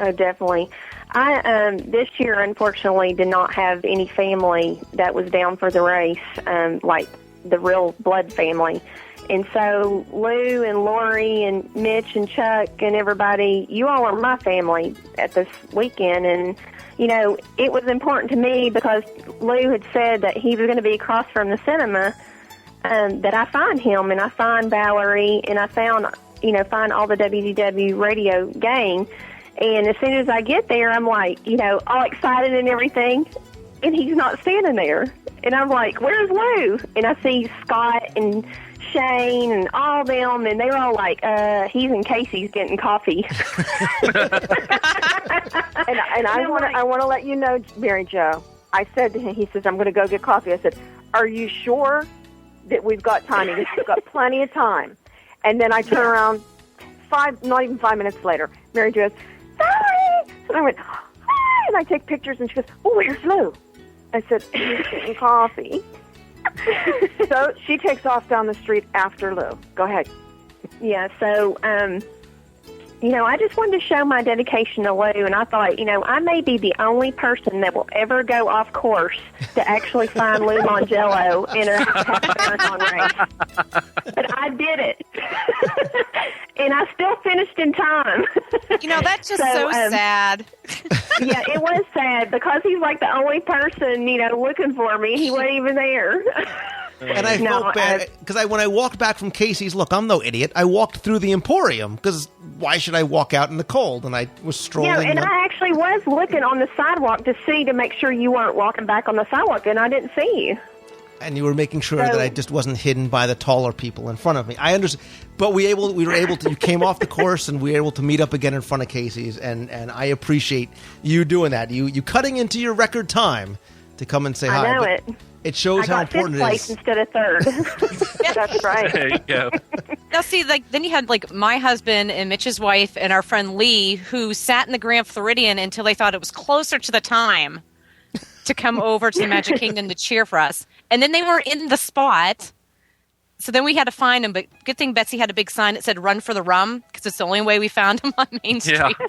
Oh, definitely. I this year, unfortunately, did not have any family that was down for the race, like the real blood family. And so Lou and Lori and Mitch and Chuck and everybody, you all are my family at this weekend. And, it was important to me because Lou had said that he was going to be across from the cinema, that I find him and I find Valerie and I find all the WDW radio gang. And as soon as I get there, I'm like, all excited and everything, and he's not standing there. And I'm like, where's Lou? And I see Scott and Shane and all them, and they're all like, he's in Casey's getting coffee. and I want to let you know, Mary Jo, I said to him, he says, I'm going to go get coffee. I said, are you sure that we've got time? He goes, we've got plenty of time. And then I turn around, not even 5 minutes later, Mary Jo goes, Valerie! And I went, hi! And I take pictures, and she goes, oh, where's Lou? I said, he's getting coffee. So she takes off down the street after Lou. Go ahead. Yeah, so, I just wanted to show my dedication to Lou, and I thought, I may be the only person that will ever go off course to actually find Lou Mongello in a half-marathon race. But I did it. And I still finished in time. That's just so sad. Yeah, it was sad because he's like the only person, looking for me. He wasn't even there. And I felt bad because when I walked back from Casey's, look, I'm no idiot. I walked through the Emporium because why should I walk out in the cold? And I was strolling. Yeah, and I actually was looking on the sidewalk to make sure you weren't walking back on the sidewalk, and I didn't see you. And you were making sure that I just wasn't hidden by the taller people in front of me. I understand, but we were able to. You came off the course, and we were able to meet up again in front of Casey's, and I appreciate you doing that. You cutting into your record time to come and say hi. I know it. It shows how important it is. I got 5th place instead of 3rd. That's right. There you go. Now, see, then you had my husband and Mitch's wife and our friend Lee, who sat in the Grand Floridian until they thought it was closer to the time to come over to the Magic Kingdom to cheer for us. And then they were in the spot. So then we had to find them. But good thing Betsy had a big sign that said "Run for the Rum" because it's the only way we found them on Main Street. Yeah.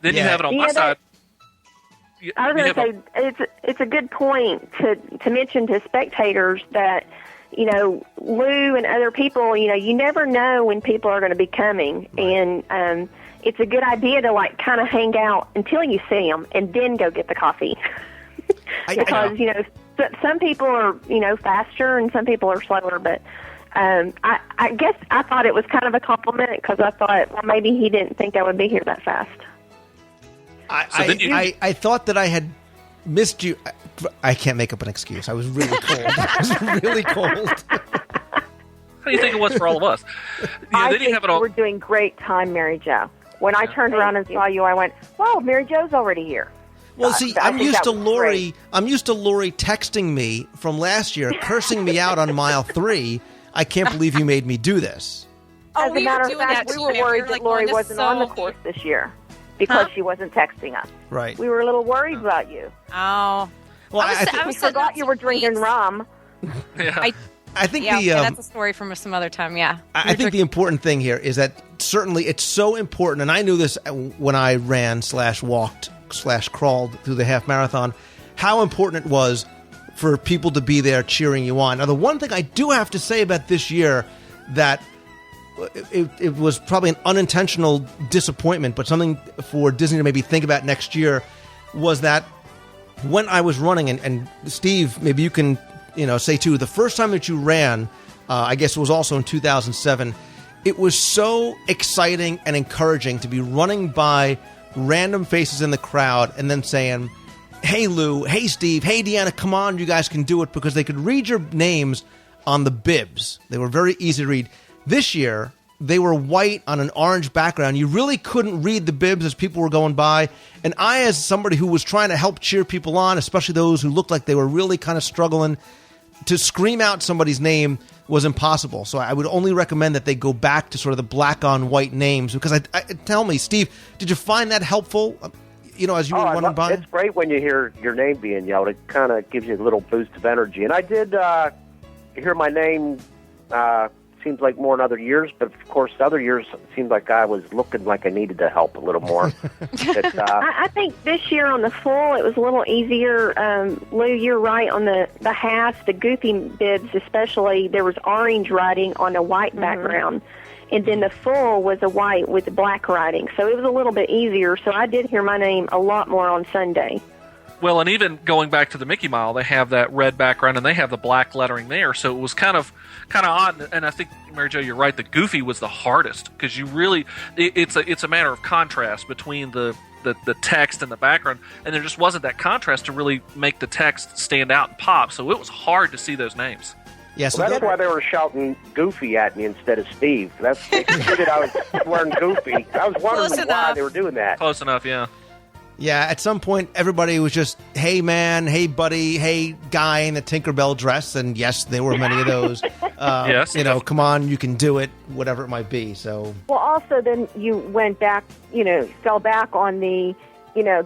Then you have it on my side. I was going to say it's a good point to mention to spectators that Lou and other people, you never know when people are going to be coming, right. And it's a good idea to kind of hang out until you see them and then go get the coffee. Because some people are faster and some people are slower, but I guess I thought it was kind of a compliment because I thought, well, maybe he didn't think I would be here that fast. I thought that I had missed you. I can't make up an excuse. I was really cold. How do you think it was for all of us? I think you were doing great time, Mary Jo. When I turned around and saw you, I went, "Wow, Mary Jo's already here." Well, see, I'm used to Lori texting me from last year, cursing me out on mile 3. I can't believe you made me do this. As a matter of fact, we were worried that Lori wasn't on the course this year because she wasn't texting us. Right. We were a little worried about you. Oh. Well, we forgot you were drinking rum. Yeah. I think that's a story from some other time. Yeah. I think the important thing here is that certainly it's so important, and I knew this when I ran / walked / crawled through the half marathon, how important it was for people to be there cheering you on. Now, the one thing I do have to say about this year that it was probably an unintentional disappointment, but something for Disney to maybe think about next year was that when I was running, and Steve, maybe you can say too, the first time that you ran, I guess it was also in 2007, it was so exciting and encouraging to be running by random faces in the crowd and then saying, "Hey Lou, hey Steve, hey Deanna, come on, you guys can do it," because they could read your names on the bibs. They were very easy to read. This year, they were white on an orange background. You really couldn't read the bibs as people were going by. And I, as somebody who was trying to help cheer people on, especially those who looked like they were really kind of struggling, to scream out somebody's name was impossible. So I would only recommend that they go back to sort of the black on white names, because tell me, Steve, did you find that helpful? As you were running by? It's great when you hear your name being yelled. It kind of gives you a little boost of energy. And I did hear my name seems like more in other years, but of course other years it seemed like I was looking like I needed to help a little more. I think this year on the full it was a little easier. Lou, you're right, on the half, the goofy bibs especially, there was orange writing on a white background, and then the full was a white with black writing, so it was a little bit easier. So I did hear my name a lot more on Sunday. Well, and even going back to the Mickey Mile, they have that red background and they have the black lettering there, so it was kind of odd. And I think, Mary Jo, you're right. The Goofy was the hardest because you really it's a matter of contrast between the text and the background, and there just wasn't that contrast to really make the text stand out and pop. So it was hard to see those names. Yes, well, that's why they were shouting Goofy at me instead of Steve. They figured I was wearing Goofy. I was wondering why they were doing that. Close enough, yeah. Yeah, at some point, everybody was just, "Hey, man, hey, buddy, hey, guy in the Tinkerbell dress." And yes, there were many of those. Yes. Come on, you can do it, whatever it might be. So. Well, also, then you went back, fell back on the,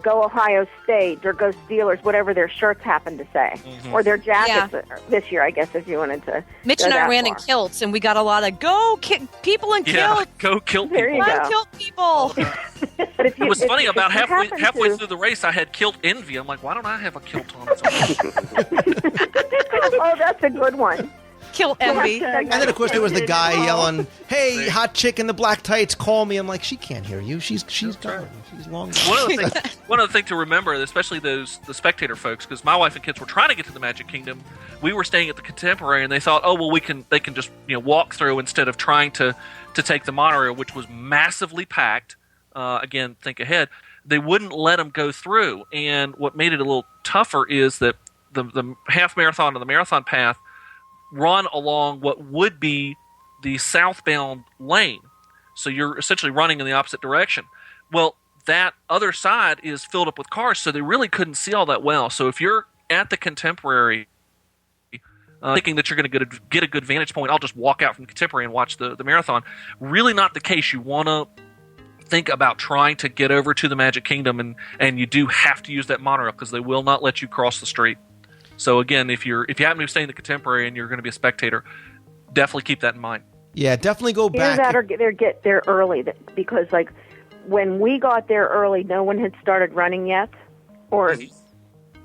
"Go Ohio State" or "Go Steelers," whatever their shirts happened to say. Mm-hmm. Or their jackets this year, I guess, if you wanted to. Mitch and I ran in kilts, and we got a lot of people in kilts. Yeah, go kilt people. There you go. Kilt people. But it was funny, about halfway through the race, I had kilt envy. I'm like, why don't I have a kilt on? Oh, that's a good one. Kilt envy. And then, of course, there was the guy yelling, "Hey, hot chick in the black tights, call me." I'm like, she can't hear you. She's gone. She's long gone. One of the things to remember, especially the spectator folks, because my wife and kids were trying to get to the Magic Kingdom. We were staying at the Contemporary, and they thought, "Oh, well, they can just walk through instead of trying to take the monorail," which was massively packed. Again, think ahead. They wouldn't let them go through, and what made it a little tougher is that the half marathon and the marathon path run along what would be the southbound lane. So you're essentially running in the opposite direction. Well, that other side is filled up with cars, so they really couldn't see all that well. So if you're at the Contemporary thinking that you're going to get a good vantage point, I'll just walk out from Contemporary and watch the marathon. Really not the case. You want to think about trying to get over to the Magic Kingdom, and you do have to use that monorail because they will not let you cross the street. So again, if you happen to be staying in the Contemporary and you're going to be a spectator, definitely keep that in mind. Yeah, definitely go back. Either that or get there early, because like when we got there early, no one had started running yet, or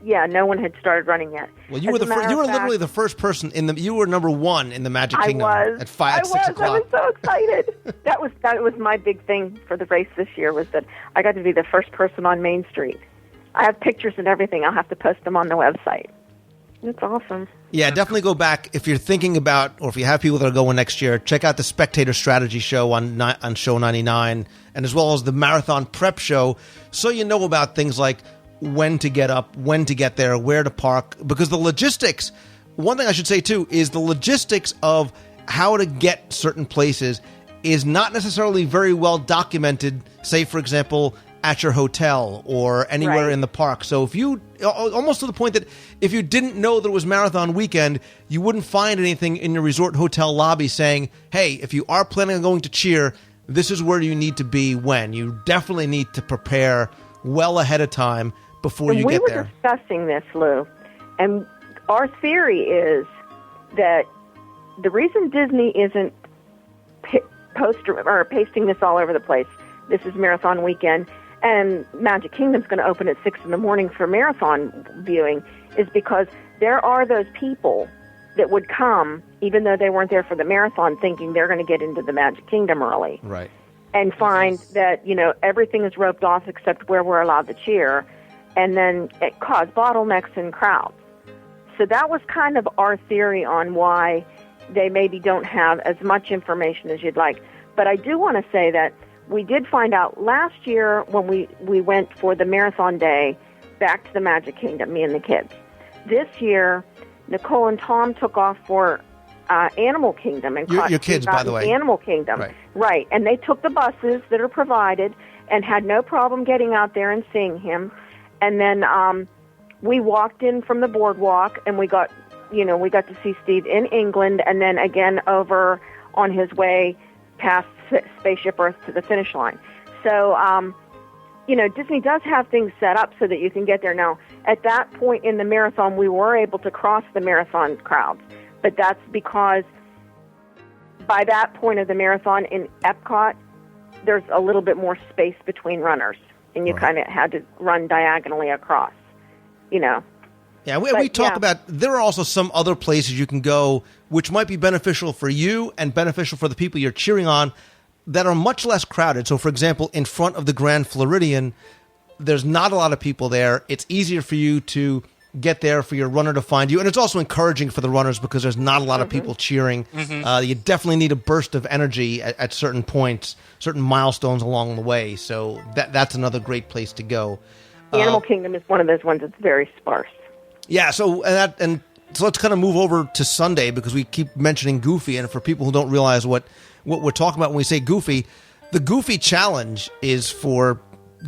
yeah, no one had started running yet. Well, you were literally the first person you were number one in the Magic Kingdom at 6 o'clock. I was so excited. that was my big thing for the race this year, was that I got to be the first person on Main Street. I have pictures and everything. I'll have to post them on the website. It's awesome. Yeah, definitely go back if you're thinking about, or if you have people that are going next year. Check out the Spectator Strategy Show on Show 99, and as well as the Marathon Prep Show, so you know about things like when to get up, when to get there, where to park. Because the logistics, one thing I should say too, is the logistics of how to get certain places is not necessarily very well documented, say, for example, at your hotel or anywhere in the park. So if you, almost to the point that if you didn't know there was marathon weekend, you wouldn't find anything in your resort hotel lobby saying, hey, if you are planning on going to cheer, this is where you need to be when. You definitely need to prepare well ahead of time before you get there. We were discussing this, Lou, and our theory is that the reason Disney isn't pasting this all over the place, this is marathon weekend, and Magic Kingdom's going to open at 6 in the morning for marathon viewing, is because there are those people that would come, even though they weren't there for the marathon, thinking they're going to get into the Magic Kingdom early. Right. And find that, everything is roped off except where we're allowed to cheer, and then it caused bottlenecks and crowds. So that was kind of our theory on why they maybe don't have as much information as you'd like. But I do want to say that we did find out last year when we went for the marathon day back to the Magic Kingdom, me and the kids. This year, Nicole and Tom took off for Animal Kingdom. And your kids, by the way. Animal Kingdom. Right. And they took the buses that are provided and had no problem getting out there and seeing him. And then we walked in from the boardwalk, and we got to see Steve in England, and then again over on his way past Spaceship Earth to the finish line. So, Disney does have things set up so that you can get there. Now, at that point in the marathon, we were able to cross the marathon crowds, but that's because by that point of the marathon in Epcot, there's a little bit more space between runners, and you kind of had to run diagonally across, Yeah, we talk about, there are also some other places you can go which might be beneficial for you and beneficial for the people you're cheering on that are much less crowded. So, for example, in front of the Grand Floridian, there's not a lot of people there. It's easier for you to get there, for your runner to find you. And it's also encouraging for the runners because there's not a lot of people cheering. You definitely need a burst of energy at certain points, certain milestones along the way. So that's another great place to go. Animal Kingdom is one of those ones that's very sparse. Yeah, so let's kind of move over to Sunday because we keep mentioning Goofy, and for people who don't realize what we're talking about when we say Goofy, the Goofy Challenge is for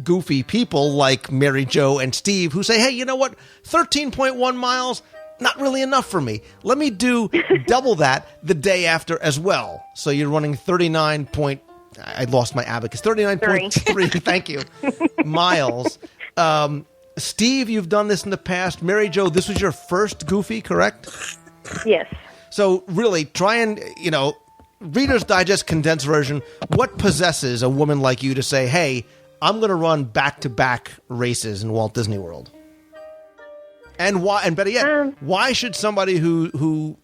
goofy people like Mary Jo and Steve who say, hey, you know what, 13.1 miles, not really enough for me. Let me do double that the day after as well. So you're running 39.3, thank you, miles. Steve, you've done this in the past. Mary Jo, this was your first Goofy, correct? Yes. So really, try and, Reader's Digest condensed version, what possesses a woman like you to say, hey, I'm going to run back-to-back races in Walt Disney World? And why? And better yet, why should somebody who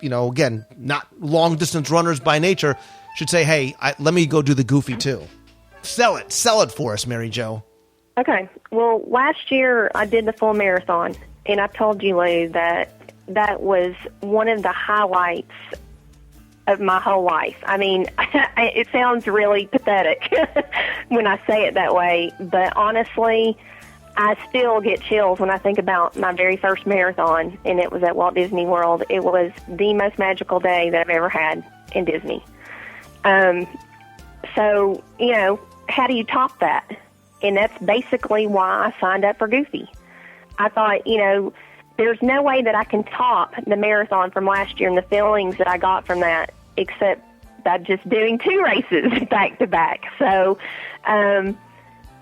again, not long-distance runners by nature, should say, hey, let me go do the Goofy too? Sell it for us, Mary Jo. Okay. Well, last year I did the full marathon, and I told you, Lou, that was one of the highlights of my whole life. I mean, it sounds really pathetic when I say it that way, but honestly, I still get chills when I think about my very first marathon, and it was at Walt Disney World. It was the most magical day that I've ever had in Disney. So, how do you top that? And that's basically why I signed up for Goofy. I thought, there's no way that I can top the marathon from last year and the feelings that I got from that, except by just doing 2 races back to back. So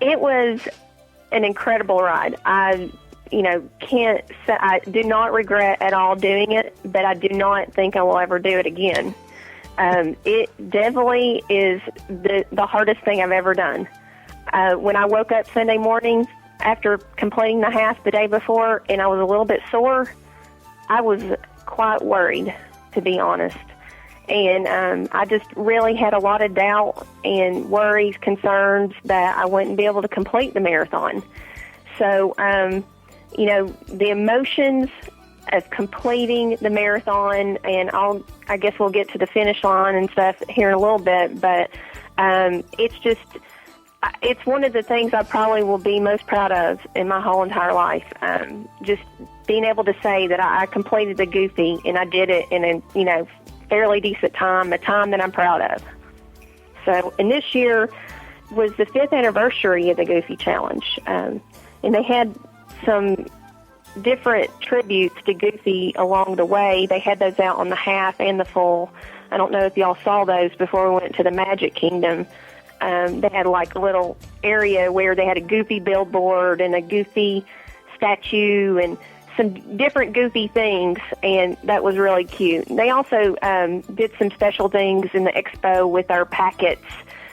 it was an incredible ride. I can't say, I do not regret at all doing it, but I do not think I will ever do it again. It definitely is the hardest thing I've ever done. When I woke up Sunday morning after completing the half the day before and I was a little bit sore, I was quite worried, to be honest. And I just really had a lot of doubt and worries, concerns that I wouldn't be able to complete the marathon. So, the emotions of completing the marathon, and I guess we'll get to the finish line and stuff here in a little bit, but it's one of the things I probably will be most proud of in my whole entire life. Just being able to say that I completed the Goofy and I did it in a fairly decent time, a time that I'm proud of. So, and this year was the 5th anniversary of the Goofy Challenge, and they had some different tributes to Goofy along the way. They had those out on the half and the full. I don't know if y'all saw those before we went to the Magic Kingdom. They had like a little area where they had a Goofy billboard and a Goofy statue and some different Goofy things, and that was really cute. They also did some special things in the expo with our packets.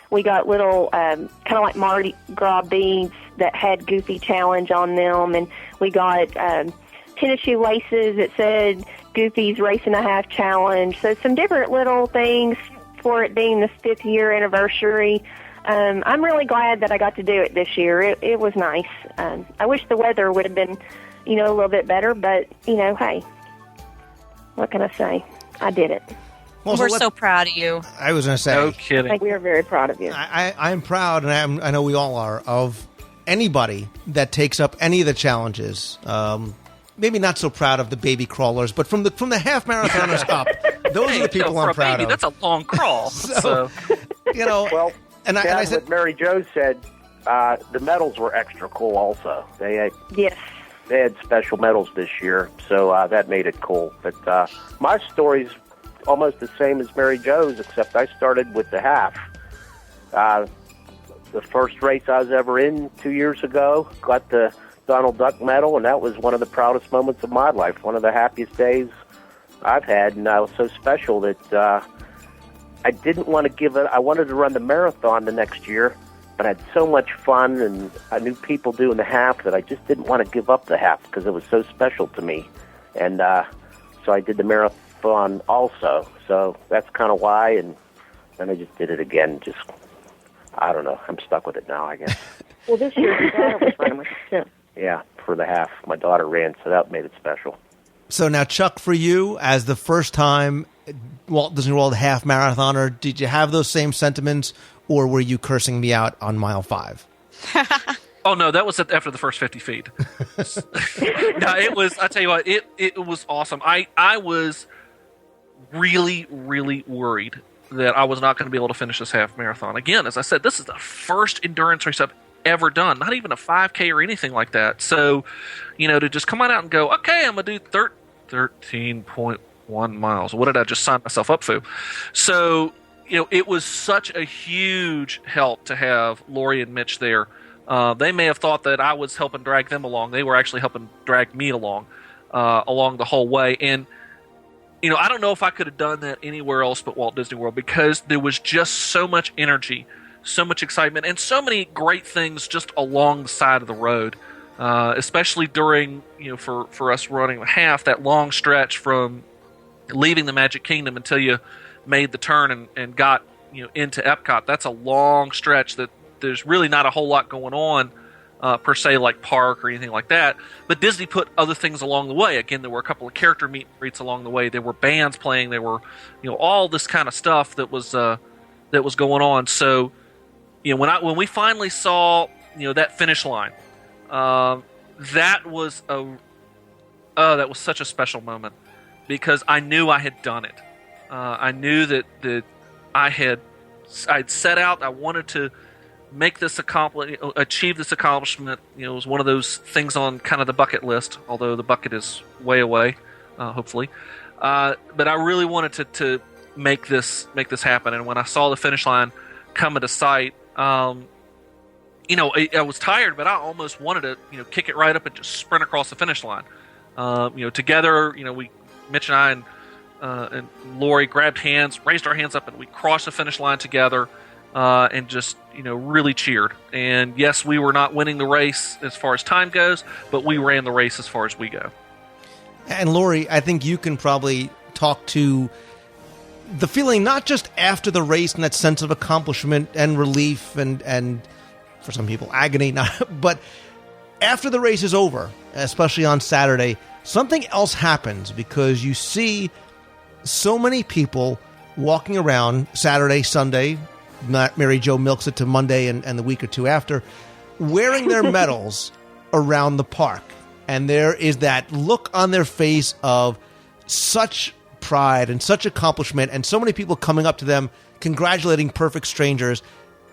We got little kind of like Mardi Gras beads that had Goofy Challenge on them, and we got tennis shoe laces that said Goofy's Race and a Half Challenge. So some different little things for it being the 5th year anniversary. I'm really glad that I got to do it this year. It was nice. I wish the weather would have been, a little bit better, but, hey, what can I say? I did it. Well, we're so proud of you. I was going to say. No kidding. We are very proud of you. I'm proud, and I know we all are, of anybody that takes up any of the challenges. Maybe not so proud of the baby crawlers, but from the half marathoners up, those are the people I'm proud of. That's a long crawl. Well, and I said, what Mary Jo said, the medals were extra cool also. They had special medals this year, so that made it cool. But my story's almost the same as Mary Jo's, except I started with the half. The first race I was ever in 2 years ago, got the Donald Duck medal, and that was one of the proudest moments of my life, one of the happiest days I've had, and I was so special that I didn't want to give it. I wanted to run the marathon the next year, but I had so much fun, and I knew people doing the half that I just didn't want to give up the half because it was so special to me, and so I did the marathon also. So that's kind of why, and then I just did it again. Just, I don't know. I'm stuck with it now, I guess. Well, this year your daughter was running with you too. Yeah, for the half. My daughter ran, so that made it special. So now, Chuck, for you, as the first time Walt Disney World half marathoner, did you have those same sentiments, or were you cursing me out on mile 5? Oh, no, that was after the first 50 feet. No, it was, I tell you what, it was awesome. I was really, really worried that I was not going to be able to finish this half marathon. Again, as I said, this is the first endurance race I've ever done, not even a 5K or anything like that. So, to just come on out and go, okay, I'm going to do 13.1 miles. What did I just sign myself up for? So, it was such a huge help to have Lori and Mitch there. They may have thought that I was helping drag them along. They were actually helping drag me along the whole way. And, I don't know if I could have done that anywhere else but Walt Disney World, because there was just so much energy, so much excitement, and so many great things just along the side of the road, especially during, for us running half, that long stretch from leaving the Magic Kingdom until you made the turn and got into Epcot. That's a long stretch that there's really not a whole lot going on per se, like park or anything like that. But Disney put other things along the way. Again, there were a couple of character meet and greets along the way. There were bands playing. There were all this kind of stuff that was going on. So when we finally saw that finish line, That was that was such a special moment because I knew I had done it. I knew that I'd set out. I wanted to make this achieve this accomplishment. You know, it was one of those things on kind of the bucket list, although the bucket is way away, hopefully. But I really wanted to make this happen. And when I saw the finish line come into sight, you know, I was tired, but I almost wanted to, you know, kick it right up and just sprint across the finish line. You know, together, you know, Mitch and I and Lori grabbed hands, raised our hands up, and we crossed the finish line together, and just, you know, really cheered. And yes, we were not winning the race as far as time goes, but we ran the race as far as we go. And Lori, I think you can probably talk to the feeling not just after the race and that sense of accomplishment and relief and for some people agony, but after the race is over, especially on Saturday, something else happens because you see so many people walking around Saturday, Sunday, Mary Jo milks it to Monday and the week or two after, wearing their medals around the park. And there is that look on their face of such pride and such accomplishment, and so many people coming up to them, congratulating perfect strangers.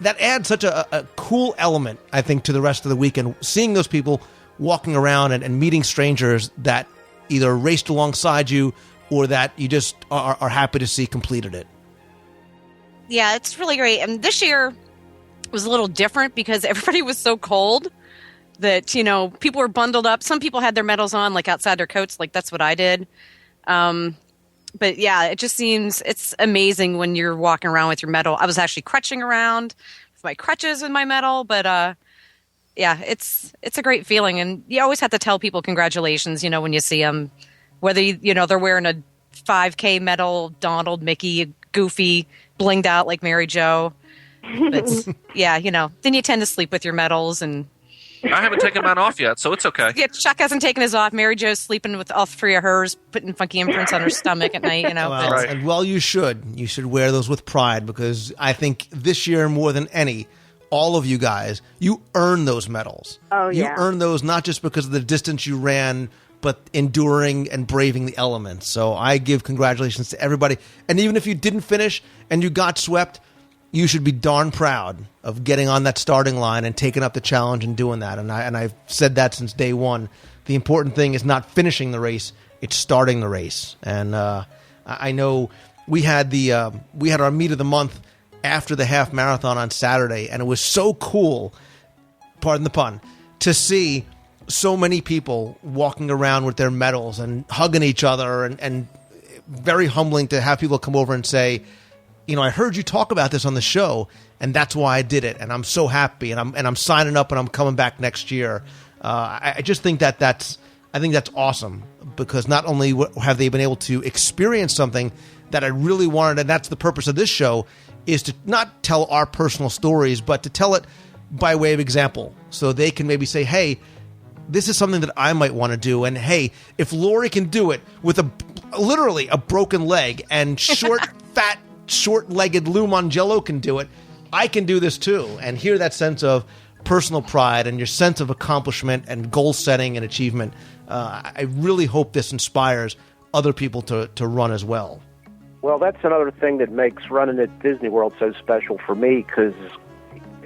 That adds such a cool element, I think, to the rest of the weekend, seeing those people walking around and meeting strangers that either raced alongside you or that you just are happy to see completed it. Yeah, it's really great. And this year was a little different because everybody was so cold that, you know, people were bundled up. Some people had their medals on, like outside their coats, like that's what I did. But yeah, it just seems, it's amazing when you're walking around with your medal. I was actually crutching around with my crutches and my medal, but yeah, it's a great feeling. And you always have to tell people congratulations, you know, when you see them, whether, you know, they're wearing a 5K medal, Donald, Mickey, Goofy, blinged out like Mary Jo. But yeah, you know, then you tend to sleep with your medals. And I haven't taken mine off yet, so it's okay. Yeah, Chuck hasn't taken his off. Mary Jo's sleeping with all three of hers, putting funky imprints on her stomach at night, you know. Well, Right. And well, you should wear those with pride, because I think this year more than any, all of you guys, you earn those medals. Oh, You yeah. earn those not just because of the distance you ran, but enduring and braving the elements. So I give congratulations to everybody. And even if you didn't finish and you got swept, you should be darn proud of getting on that starting line and taking up the challenge and doing that. And I've said that since day one. The important thing is not finishing the race; it's starting the race. And I know we had our meet of the month after the half marathon on Saturday, and it was so cool, pardon the pun, to see so many people walking around with their medals and hugging each other, and very humbling to have people come over and say, you know, I heard you talk about this on the show, and that's why I did it, and I'm so happy, and I'm signing up, and I'm coming back next year. I just think that's awesome, because not only have they been able to experience something that I really wanted, and that's the purpose of this show, is to not tell our personal stories, but to tell it by way of example, so they can maybe say, hey, this is something that I might want to do, and hey, if Lori can do it with literally a broken leg and fat, short-legged Lou Mangello can do it, I can do this too. And hear that sense of personal pride and your sense of accomplishment and goal setting and achievement. I really hope this inspires other people to run as well. Well, that's another thing that makes running at Disney World so special for me, because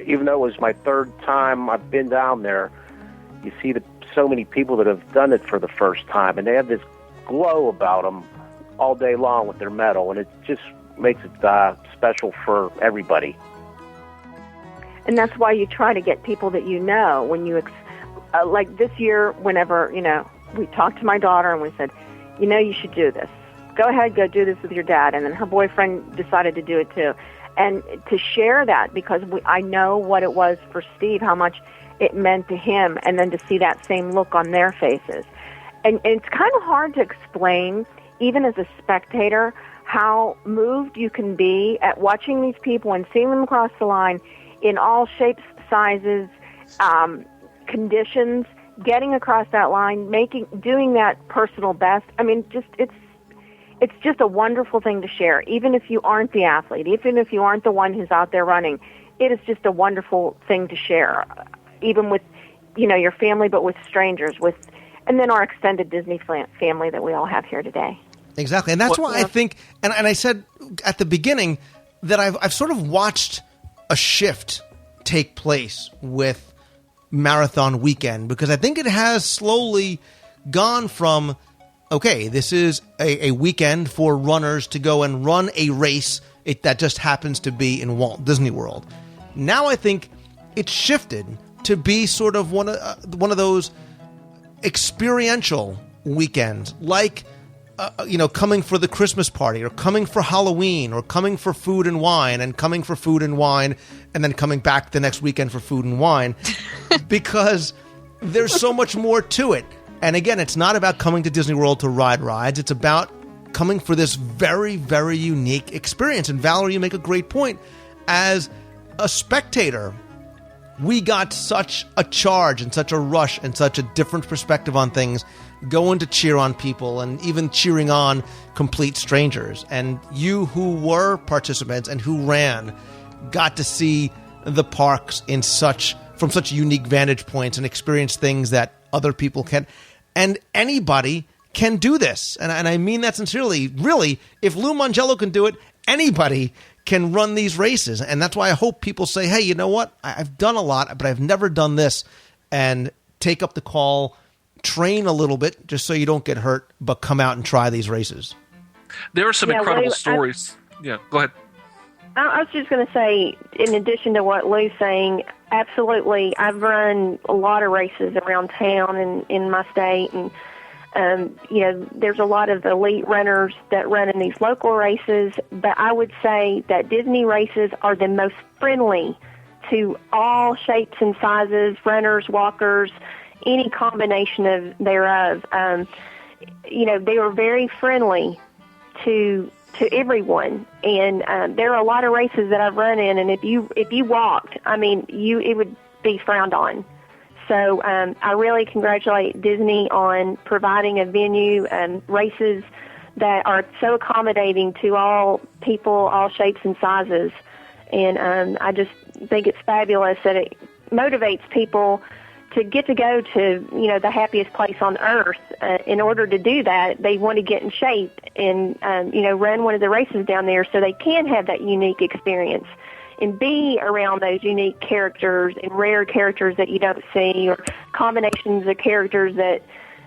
even though it was my third time I've been down there, you see so many people that have done it for the first time, and they have this glow about them all day long with their medal, and it just makes it special for everybody. And that's why you try to get people that you know. When you, like this year, whenever, you know, we talked to my daughter and we said, you know, you should do this. Go ahead, go do this with your dad. And then her boyfriend decided to do it too. And to share that, because I know what it was for Steve, how much it meant to him, and then to see that same look on their faces. And it's kind of hard to explain, even as a spectator, how moved you can be at watching these people and seeing them cross the line in all shapes, sizes, conditions, getting across that line, doing that personal best. I mean, it's just a wonderful thing to share, even if you aren't the athlete, even if you aren't the one who's out there running. It is just a wonderful thing to share, even with, your family, but with strangers, and then our extended Disney family that we all have here today. Exactly, and that's why I think, and I said at the beginning that I've sort of watched a shift take place with Marathon Weekend, because I think it has slowly gone from, okay, this is a weekend for runners to go and run a race that just happens to be in Walt Disney World. Now I think it's shifted to be sort of one of those experiential weekends, like coming for the Christmas party, or coming for Halloween, or coming for food and wine, and coming for food and wine, and then coming back the next weekend for food and wine, because there's so much more to it. And again, it's not about coming to Disney World to ride rides. It's about coming for this very, very unique experience. And Valerie, you make a great point. As a spectator, we got such a charge and such a rush and such a different perspective on things, going to cheer on people and even cheering on complete strangers. And you who were participants and who ran got to see the parks from such unique vantage points and experience things that other people can. And anybody can do this. And I mean that sincerely. Really, if Lou Mongello can do it, anybody can run these races. And that's why I hope people say, hey, you know what? I've done a lot, but I've never done this. And take up the call, train a little bit just so you don't get hurt, but come out and try these races. There are some incredible stories. Yeah, go ahead. I was just going to say, in addition to what Lou's saying, absolutely, I've run a lot of races around town and in my state, and there's a lot of elite runners that run in these local races, but I would say that Disney races are the most friendly to all shapes and sizes, runners, walkers, any combination of thereof. They are very friendly to everyone, and there are a lot of races that I've run in, and if you walked, it would be frowned on. So I really congratulate Disney on providing a venue and races that are so accommodating to all people, all shapes and sizes. And I just think it's fabulous that it motivates people to get to go to, the happiest place on earth. In order to do that, they want to get in shape and, run one of the races down there so they can have that unique experience and be around those unique characters and rare characters that you don't see, or combinations of characters that,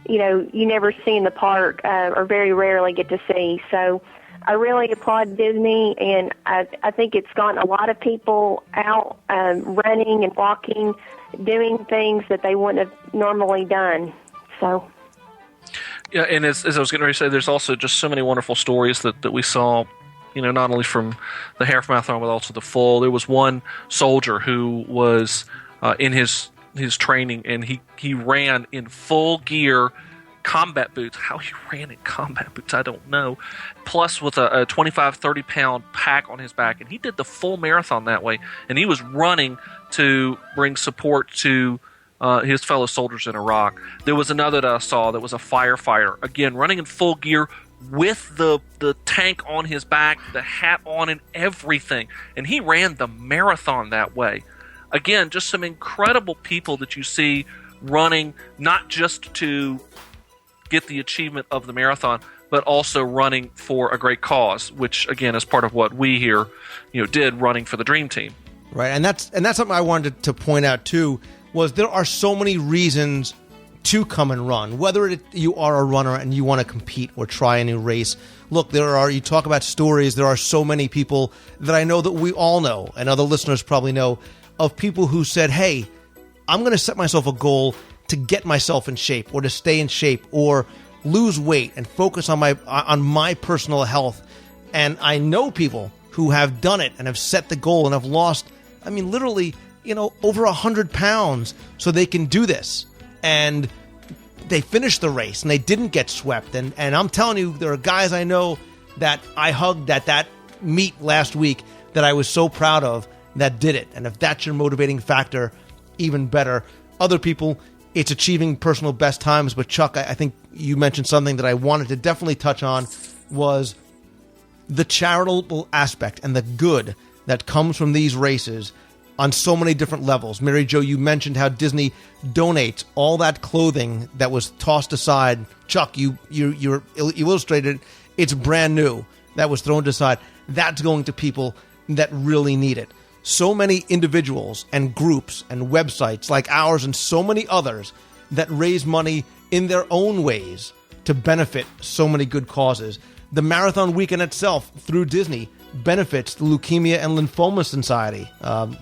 you never see in the park or very rarely get to see. So I really applaud Disney, and I think it's gotten a lot of people out running and walking, doing things that they wouldn't have normally done. So, yeah, and as I was getting ready to say, there's also just so many wonderful stories that we saw, not only from the half marathon but also the full. There was one soldier who was in his training, and he ran in full gear, combat boots. How he ran in combat boots, I don't know. Plus with a 25, 30-pound pack on his back. And he did the full marathon that way. And he was running to bring support to his fellow soldiers in Iraq. There was another that I saw that was a firefighter. Again, running in full gear with the tank on his back, the hat on and everything. And he ran the marathon that way. Again, just some incredible people that you see running, not just to get the achievement of the marathon, but also running for a great cause, which again is part of what we here, did, running for the Dream Team. Right, and that's something I wanted to point out too. Was there are so many reasons to come and run, whether you are a runner and you want to compete or try a new race. Look, you talk about stories. There are so many people that I know that we all know, and other listeners probably know, of people who said, hey, I'm going to set myself a goal to get myself in shape, or to stay in shape, or lose weight and focus on my personal health. And I know people who have done it and have set the goal and have lost, literally, over 100 pounds so they can do this. And they finished the race and they didn't get swept. And I'm telling you, there are guys I know that I hugged at that meet last week that I was so proud of that did it. And if that's your motivating factor, even better. Other people, it's achieving personal best times. But Chuck, I think you mentioned something that I wanted to definitely touch on, was the charitable aspect and the good that comes from these races on so many different levels. Mary Jo, you mentioned how Disney donates all that clothing that was tossed aside. Chuck, you illustrated it's brand new. That was thrown aside. That's going to people that really need it. So many individuals and groups and websites like ours and so many others that raise money in their own ways to benefit so many good causes. The marathon weekend itself, through Disney, benefits the Leukemia and Lymphoma Society,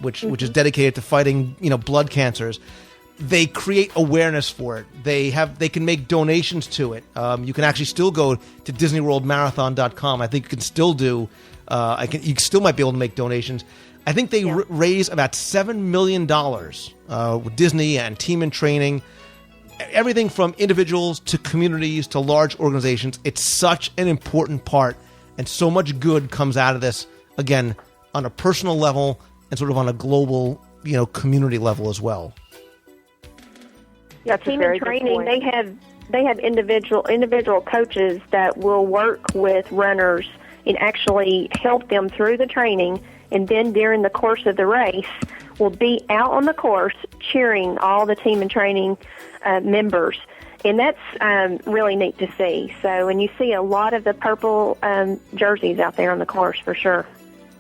which is dedicated to fighting blood cancers. They create awareness for it. They can make donations to it. You can actually still go to DisneyWorldMarathon.com. I think you can still do. You still might be able to make donations. I think they raise about $7 million with Disney and Team in Training. Everything from individuals to communities to large organizations. It's such an important part, and so much good comes out of this, again, on a personal level and sort of on a global, community level as well. Yeah, Team in Training, they have individual coaches that will work with runners and actually help them through the training, and then during the course of the race will be out on the course cheering all the Team in Training members. And that's really neat to see. So, and you see a lot of the purple jerseys out there on the course for sure.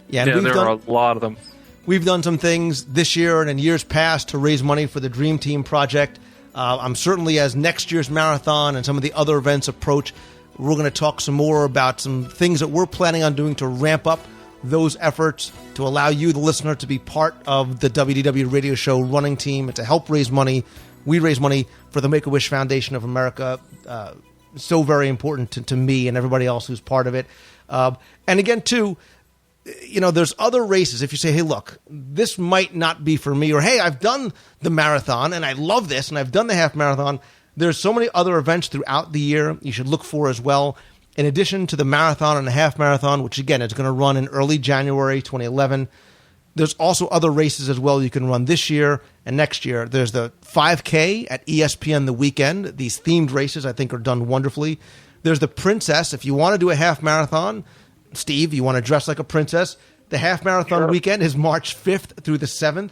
Yeah, there are a lot of them. We've done some things this year and in years past to raise money for the Dream Team Project. I'm certainly, as next year's marathon and some of the other events approach, we're going to talk some more about some things that we're planning on doing to ramp up those efforts, to allow you, the listener, to be part of the WDW radio show running team and to help raise money. We raise money for the Make-A-Wish Foundation of America. So very important to me and everybody else who's part of it. And again, too, there's other races. If you say, hey, look, this might not be for me, or hey, I've done the marathon and I love this and I've done the half marathon. There's so many other events throughout the year you should look for as well. In addition to the marathon and the half marathon, which again is going to run in early January 2011, there's also other races as well you can run this year and next year. There's the 5K at ESPN the weekend. These themed races, I think, are done wonderfully. There's the Princess. If you want to do a half marathon, Steve, you want to dress like a princess, the half marathon weekend is March 5th through the 7th.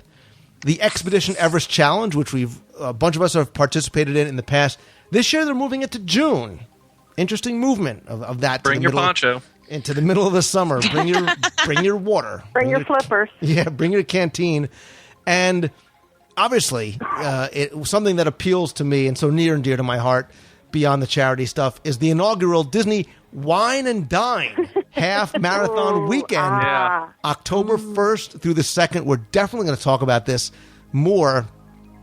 The Expedition Everest Challenge, which a bunch of us have participated in the past. This year they're moving it to June. Interesting movement of that. Bring your poncho into the middle of the summer. Bring your water. Bring your flippers. Yeah, bring your canteen. And obviously, something that appeals to me and so near and dear to my heart beyond the charity stuff is the inaugural Disney Wine and Dine half marathon weekend. October 1st through the 2nd. We're definitely going to talk about this more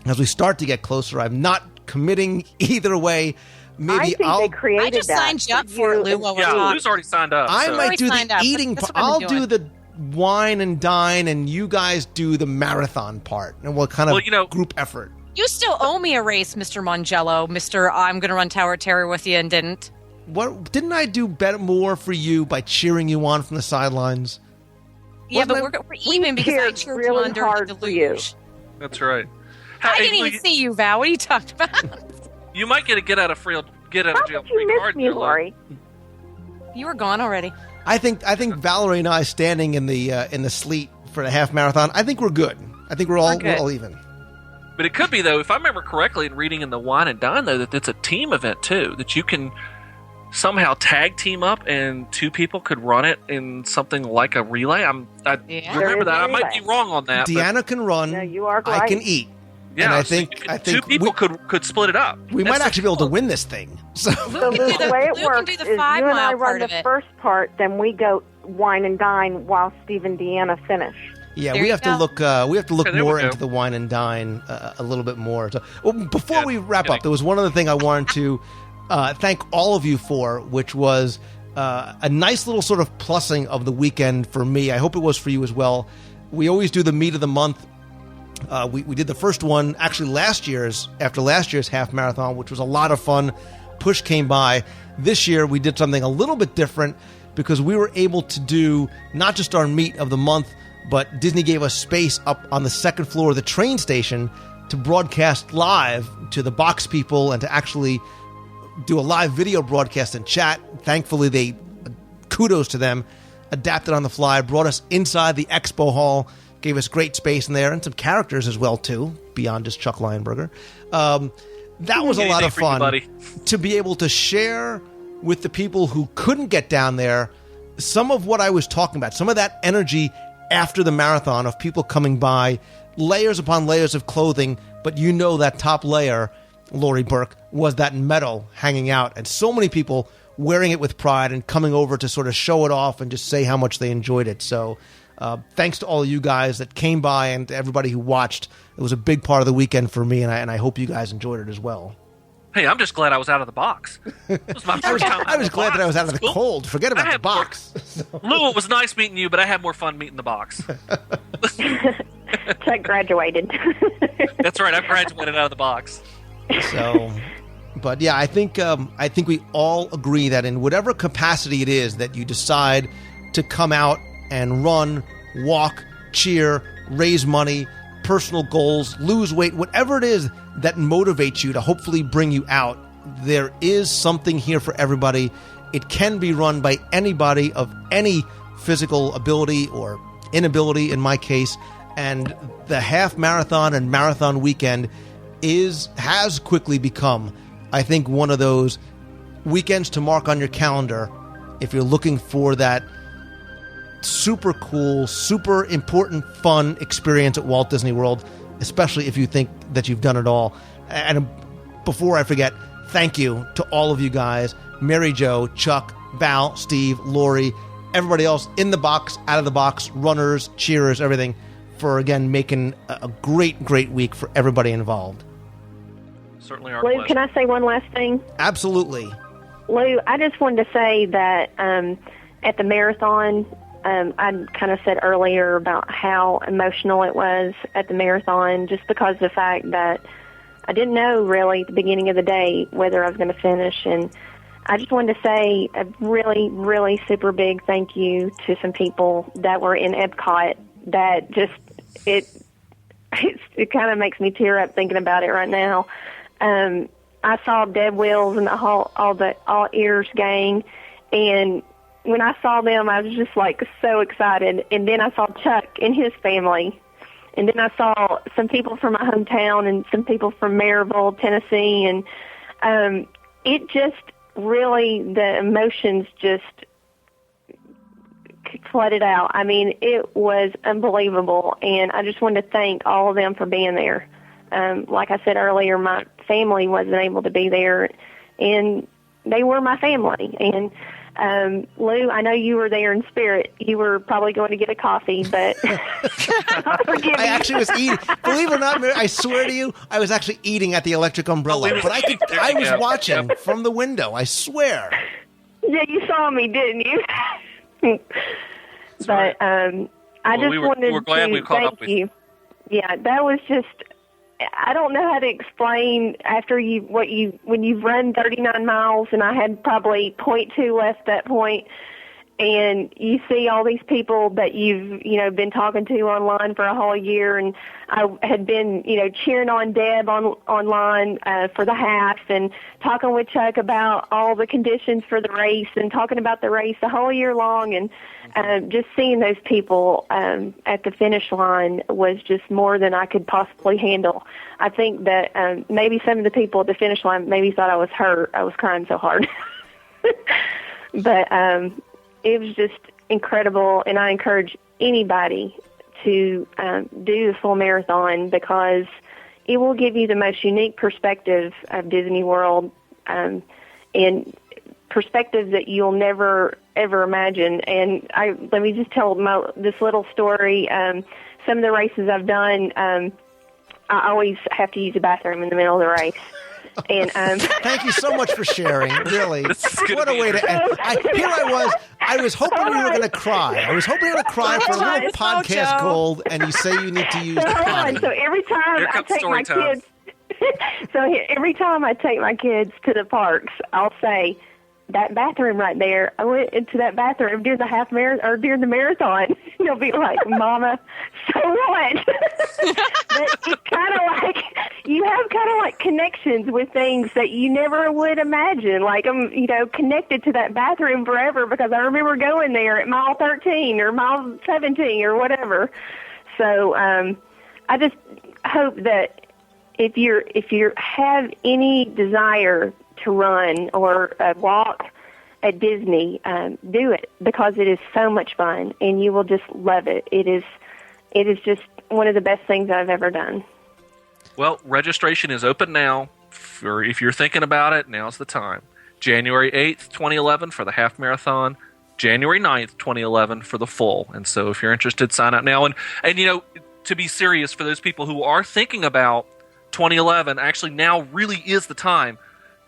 as we start to get closer. I'm not committing either way. Maybe I think they created I just that. signed you up for it, Lou. Lou's already signed up. I might do the eating part. I'll do the the wine and dine, and you guys do the marathon part. And what kind of group effort? You still owe me a race, Mr. Mongello. Mr. I'm going to run Tower Terror with you and didn't. What didn't I do more for you by cheering you on from the sidelines? Yeah, but we're even because I cheered you on during the deluge. That's right. I didn't even see you, Val. What are you talking about? You might get a get out of jail free card. Me, Lori? You were gone already. I think Valerie and I standing in the sleet for the half marathon. I think we're good. I think we're all even. But it could be, though, if I remember correctly, in reading in the Wine and Dine, though, that it's a team event too. That you can somehow tag team up and two people could run it in something like a relay. I remember that. I might be wrong on that. Deanna can run. No, you are right. I can eat. Yeah, and I so think two people could split it up. We might actually be able to win this thing. So the way it works is you and I run the first part, then we go wine and dine while Steve and Deanna finish. Yeah, we have to look. We have to look more into the wine and dine a little bit more. So, before we wrap up, there was one other thing I wanted to thank all of you for, which was a nice little sort of plussing of the weekend for me. I hope it was for you as well. We always do the meet of the month. We did the first one actually after last year's half marathon, which was a lot of fun. Push came by. This year we did something a little bit different because we were able to do not just our meet of the month, but Disney gave us space up on the second floor of the train station to broadcast live to the box people and to actually do a live video broadcast and chat. Thankfully, kudos to them, adapted on the fly, brought us inside the expo hall, gave us great space in there and some characters as well, too, beyond just Chuck Lionberger. That was a lot of fun to be able to share with the people who couldn't get down there some of what I was talking about, some of that energy after the marathon of people coming by, layers upon layers of clothing, but you know that top layer, Lori Burke, was that medal hanging out, and so many people wearing it with pride and coming over to sort of show it off and just say how much they enjoyed it. So thanks to all of you guys that came by and to everybody who watched. It was a big part of the weekend for me, and I hope you guys enjoyed it as well. Hey, I'm just glad I was out of the box. It was my first time. I was glad that I was out of the cold. Forget about the box. Lou, it was nice meeting you, but I had more fun meeting the box. Chuck graduated. That's right. I graduated out of the box. So, but yeah, I think we all agree that in whatever capacity it is that you decide to come out and run, walk, cheer, raise money, personal goals, lose weight, whatever it is that motivates you to hopefully bring you out, there is something here for everybody. It can be run by anybody of any physical ability or inability in my case, and the half marathon and marathon weekend has quickly become, I think, one of those weekends to mark on your calendar if you're looking for that super cool, super important, fun experience at Walt Disney World, especially if you think that you've done it all. And before I forget, thank you to all of you guys, Mary Jo, Chuck, Val, Steve, Lori, everybody else in the box, out of the box, runners, cheerers, everything, for, again, making a great, great week for everybody involved. Certainly our Lou, pleasure. can I say one last thing? Absolutely. Lou, I just wanted to say that at the marathon, I kind of said earlier about how emotional it was at the marathon, just because of the fact that I didn't know really at the beginning of the day whether I was going to finish. And I just wanted to say a really, really super big thank you to some people that were in Epcot that just, it kind of makes me tear up thinking about it right now. I saw Dead Wheels and the All Ears gang, and when I saw them, I was just like so excited. And then I saw Chuck and his family, and then I saw some people from my hometown and some people from Maryville, Tennessee, and it just really, the emotions just flooded out. I mean, it was unbelievable, and I just wanted to thank all of them for being there. Like I said earlier, my family wasn't able to be there, and they were my family. And Lou, I know you were there in spirit. You were probably going to get a coffee, but forgive me. I actually was eating. Believe it or not, Mary, I swear to you, I was actually eating at the Electric Umbrella. But I was watching from the window. I swear. Yeah, you saw me, didn't you? But I just wanted to thank you. Yeah, that was just, I don't know how to explain after when you've run 39 miles, and I had probably 0.2 left at that point, and you see all these people that you've been talking to online for a whole year, and I had been cheering on Deb online for the half, and talking with Chuck about all the conditions for the race, and talking about the race the whole year long, and just seeing those people at the finish line was just more than I could possibly handle. I think that maybe some of the people at the finish line maybe thought I was hurt. I was crying so hard. But it was just incredible, and I encourage anybody to do the full marathon, because it will give you the most unique perspective of Disney World, and perspectives that you'll never ever imagine. And let me just tell this little story. Some of the races I've done, I always have to use the bathroom in the middle of the race. And thank you so much for sharing. Really, what a way to end. I was hoping you were going to cry. I was hoping you were going to cry for a little podcast gold, and you say you need to use the potty. So every time I take my kids, every time I take my kids to the parks, I'll say, that bathroom right there, I went into that bathroom during the half marathon or during the marathon. They'll be like, Mama, so what? But it's kind of like, you have kind of like connections with things that you never would imagine. Like I'm, connected to that bathroom forever because I remember going there at mile 13 or mile 17 or whatever. So I just hope that if you have any desire to run or walk at Disney, do it, because it is so much fun and you will just love it. It is just one of the best things I've ever done. Well, registration is open now. If you're thinking about it, now's the time. January 8th, 2011 for the half marathon, January 9th, 2011 for the full. And so if you're interested, sign up now. And you know, to be serious, for those people who are thinking about 2011, actually now really is the time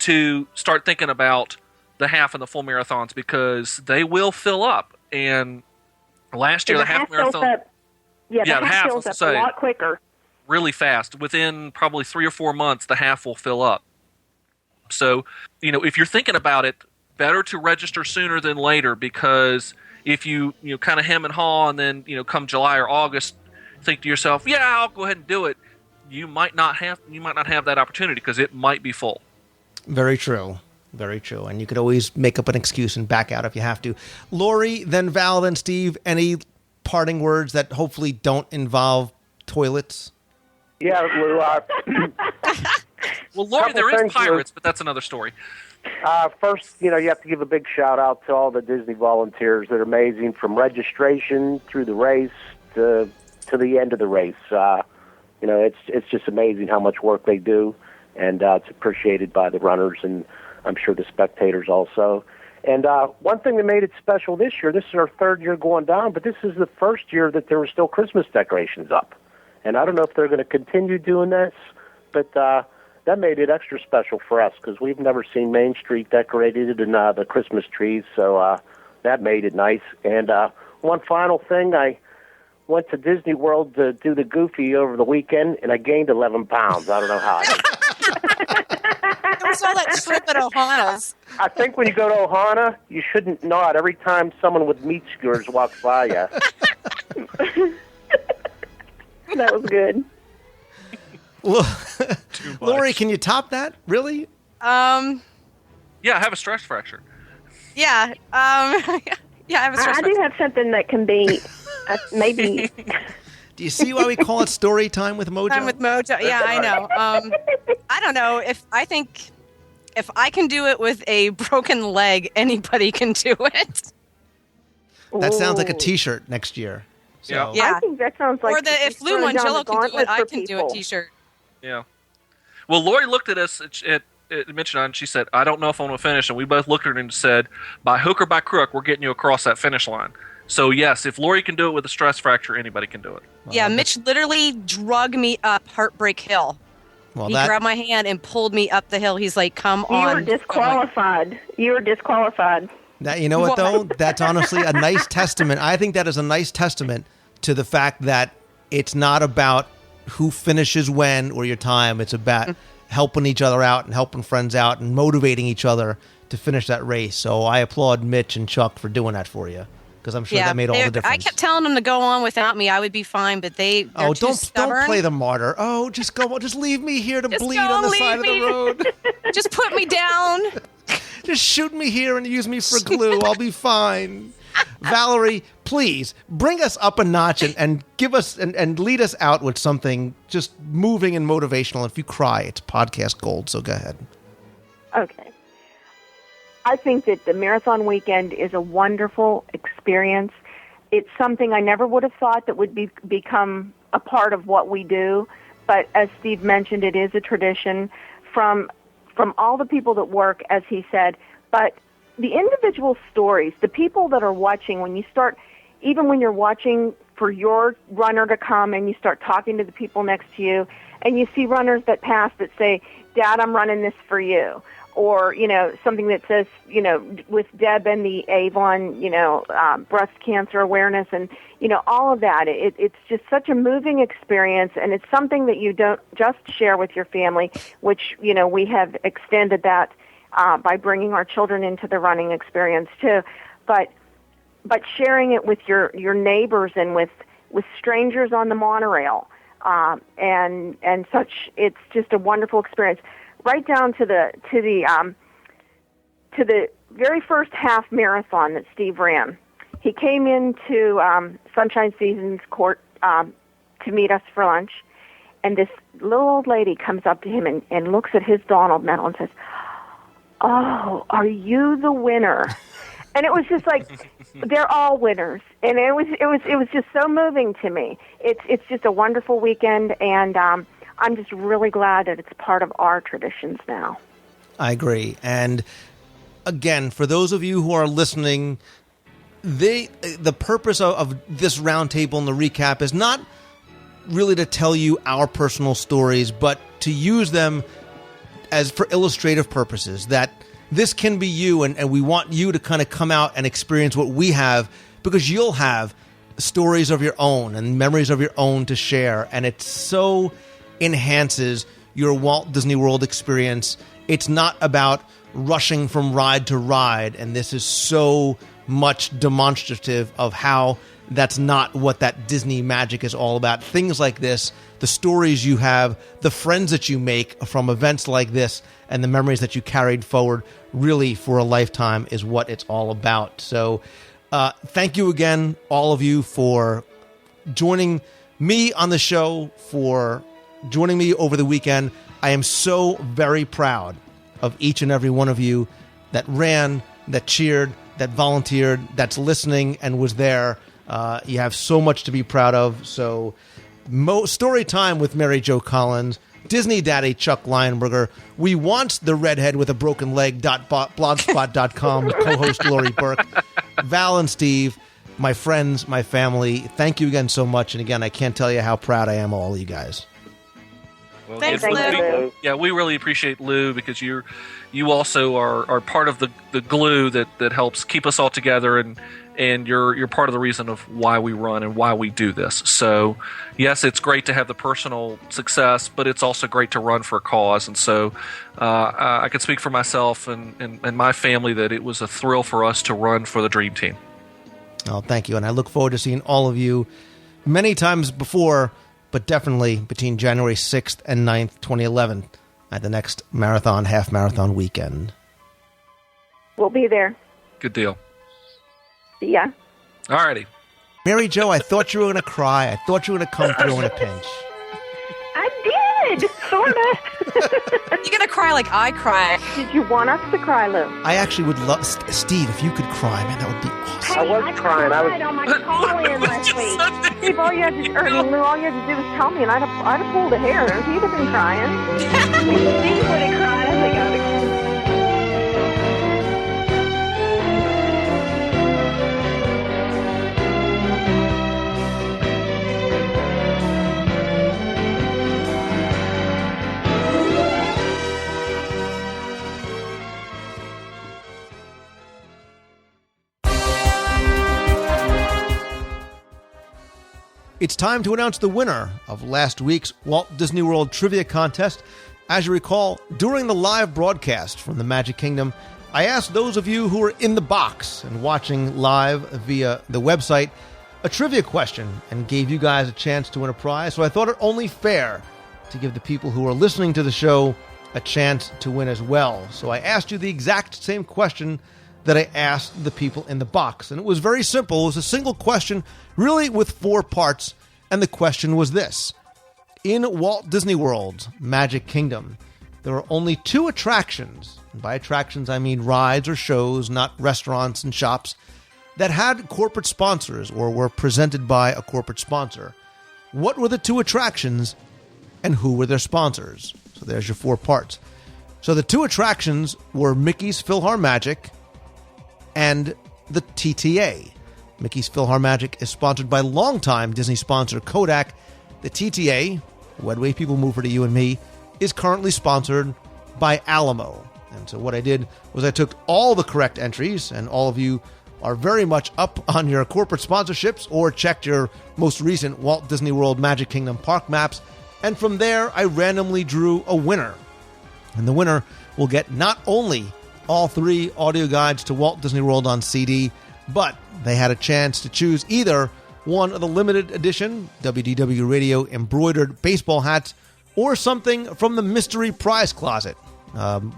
to start thinking about the half and the full marathons, because they will fill up. And last year, the half marathon... the half fills up a lot quicker. Really fast. Within probably 3 or 4 months, the half will fill up. So, you know, if you're thinking about it, better to register sooner than later, because if you kind of hem and haw and then, come July or August, think to yourself, yeah, I'll go ahead and do it, you might not have that opportunity, because it might be full. Very true. Very true. And you could always make up an excuse and back out if you have to. Lori, then Val, then Steve, any parting words that hopefully don't involve toilets? Yeah, Lou. Well, Lori, there is pirates, but that's another story. First, you have to give a big shout out to all the Disney volunteers. They're amazing, from registration through the race to the end of the race. It's just amazing how much work they do, and it's appreciated by the runners, and I'm sure the spectators also. And one thing that made it special this year, this is our third year going down, but this is the first year that there were still Christmas decorations up. And I don't know if they're going to continue doing this, but that made it extra special for us, because we've never seen Main Street decorated in the Christmas trees, so that made it nice. And one final thing, I went to Disney World to do the Goofy over the weekend, and I gained 11 pounds. I don't know how I did. It was all that trip at Ohana's. I think when you go to Ohana, you shouldn't nod every time someone with meat skewers walks by you. That was good. Lori, can you top that? Really? Yeah, I have a stress fracture. Yeah. Yeah, I have a stress fracture. I do have something that can be maybe... Do you see why we call it story time with Mojo? Time with Mojo. Yeah, I know. I don't know. I think if I can do it with a broken leg, anybody can do it. That sounds like a T-shirt next year. So. Yeah. I think that sounds like... Or if Lou Mangello can do it, I can do a T-shirt. Yeah. Well, Lori looked at us at mentioned and she said, I don't know if I'm going to finish. And we both looked at her and said, by hook or by crook, we're getting you across that finish line. So, yes, if Lori can do it with a stress fracture, anybody can do it. Well, yeah, Mitch literally drug me up Heartbreak Hill. He grabbed my hand and pulled me up the hill. He's like, come on. You were disqualified. You were disqualified. That, you know what, though? That's honestly a nice testament. I think that is a nice testament to the fact that it's not about who finishes when or your time. It's about helping each other out and helping friends out and motivating each other to finish that race. So I applaud Mitch and Chuck for doing that for you, because I'm sure that made all the difference. I kept telling them to go on without me. I would be fine, but they're too stubborn. Don't play the martyr. Oh, just go. Just leave me here to bleed on the side of the road. Just put me down. Just shoot me here and use me for glue. I'll be fine. Valerie, please bring us up a notch and give us and lead us out with something just moving and motivational. If you cry, it's podcast gold. So go ahead. Okay. I think that the marathon weekend is a wonderful experience. It's something I never would have thought that would become a part of what we do. But as Steve mentioned, it is a tradition from all the people that work, as he said. But the individual stories, the people that are watching, even when you're watching for your runner to come and you start talking to the people next to you, and you see runners that pass that say, Dad, I'm running this for you. Or, something that says, with Deb and the Avon, breast cancer awareness and, all of that. It's just such a moving experience, and it's something that you don't just share with your family, which, we have extended that by bringing our children into the running experience too. But sharing it with your neighbors and with strangers on the monorail and such, it's just a wonderful experience. Right down to the very first half marathon that Steve ran. He came into Sunshine Seasons Court to meet us for lunch, and this little old lady comes up to him and looks at his Donald medal and says, "Oh, are you the winner?" And it was just like, they're all winners, and it was just so moving to me. It's just a wonderful weekend, and I'm just really glad that it's part of our traditions now. I agree. And again, for those of you who are listening, the purpose of this roundtable and the recap is not really to tell you our personal stories, but to use them as for illustrative purposes, that this can be you, and we want you to kind of come out and experience what we have, because you'll have stories of your own and memories of your own to share, and it so enhances your Walt Disney World experience. It's not about rushing from ride to ride, and this is so much demonstrative of how that's not what that Disney magic is all about. Things like this, the stories you have, the friends that you make from events like this, and the memories that you carried forward really for a lifetime is what it's all about. So thank you again, all of you, for joining me on the show, for joining me over the weekend. I am so very proud of each and every one of you that ran, that cheered, that volunteered, that's listening and was there. You have so much to be proud of. So story time with Mary Jo Collins, Disney Daddy Chuck Lionberger, We Want the Redhead with a Broken Leg.blogspot.com, co-host Lori Burke, Val and Steve, my friends, my family. Thank you again so much. And again, I can't tell you how proud I am of all of you guys. Well, Thanks, Lou. Yeah, we really appreciate Lou, because you also are part of the glue that helps keep us all together, and you're part of the reason of why we run and why we do this. So yes, it's great to have the personal success, but it's also great to run for a cause. And so I can speak for myself and my family that it was a thrill for us to run for the Dream Team. Oh, thank you. And I look forward to seeing all of you many times before, but definitely between January 6th and 9th, 2011, at the next marathon, half marathon weekend. We'll be there. Good deal. See ya. All righty. Mary Jo, I thought you were going to cry. I thought you were going to come through in a pinch. I did, sort of. You're going to cry like I cry. Did you want us to cry, Lou? I actually would love... Steve, if you could cry, man, that would be awesome. I was crying. I was on my call-in last week. Steve, all you had to do was tell me, and I'd have pulled a hair, and he'd have been crying. Steve would have cried. I think I would have. It's time to announce the winner of last week's Walt Disney World Trivia Contest. As you recall, during the live broadcast from the Magic Kingdom, I asked those of you who were in the box and watching live via the website a trivia question and gave you guys a chance to win a prize. So I thought it only fair to give the people who are listening to the show a chance to win as well. So I asked you the exact same question that I asked the people in the box. And it was very simple. It was a single question, really with 4 parts. And the question was this. In Walt Disney World's Magic Kingdom, there are only 2 attractions, and by attractions I mean rides or shows, not restaurants and shops, that had corporate sponsors or were presented by a corporate sponsor. What were the 2 attractions, and who were their sponsors? So there's your 4 parts. So the 2 attractions were Mickey's PhilharMagic and the TTA. Mickey's PhilharMagic is sponsored by longtime Disney sponsor Kodak. The TTA, What Way People Move for to You and Me, is currently sponsored by Alamo. And so what I did was I took all the correct entries, and all of you are very much up on your corporate sponsorships or checked your most recent Walt Disney World Magic Kingdom park maps, and from there I randomly drew a winner. And the winner will get not only all 3 audio guides to Walt Disney World on CD, but they had a chance to choose either one of the limited edition WDW Radio embroidered baseball hats or something from the mystery prize closet.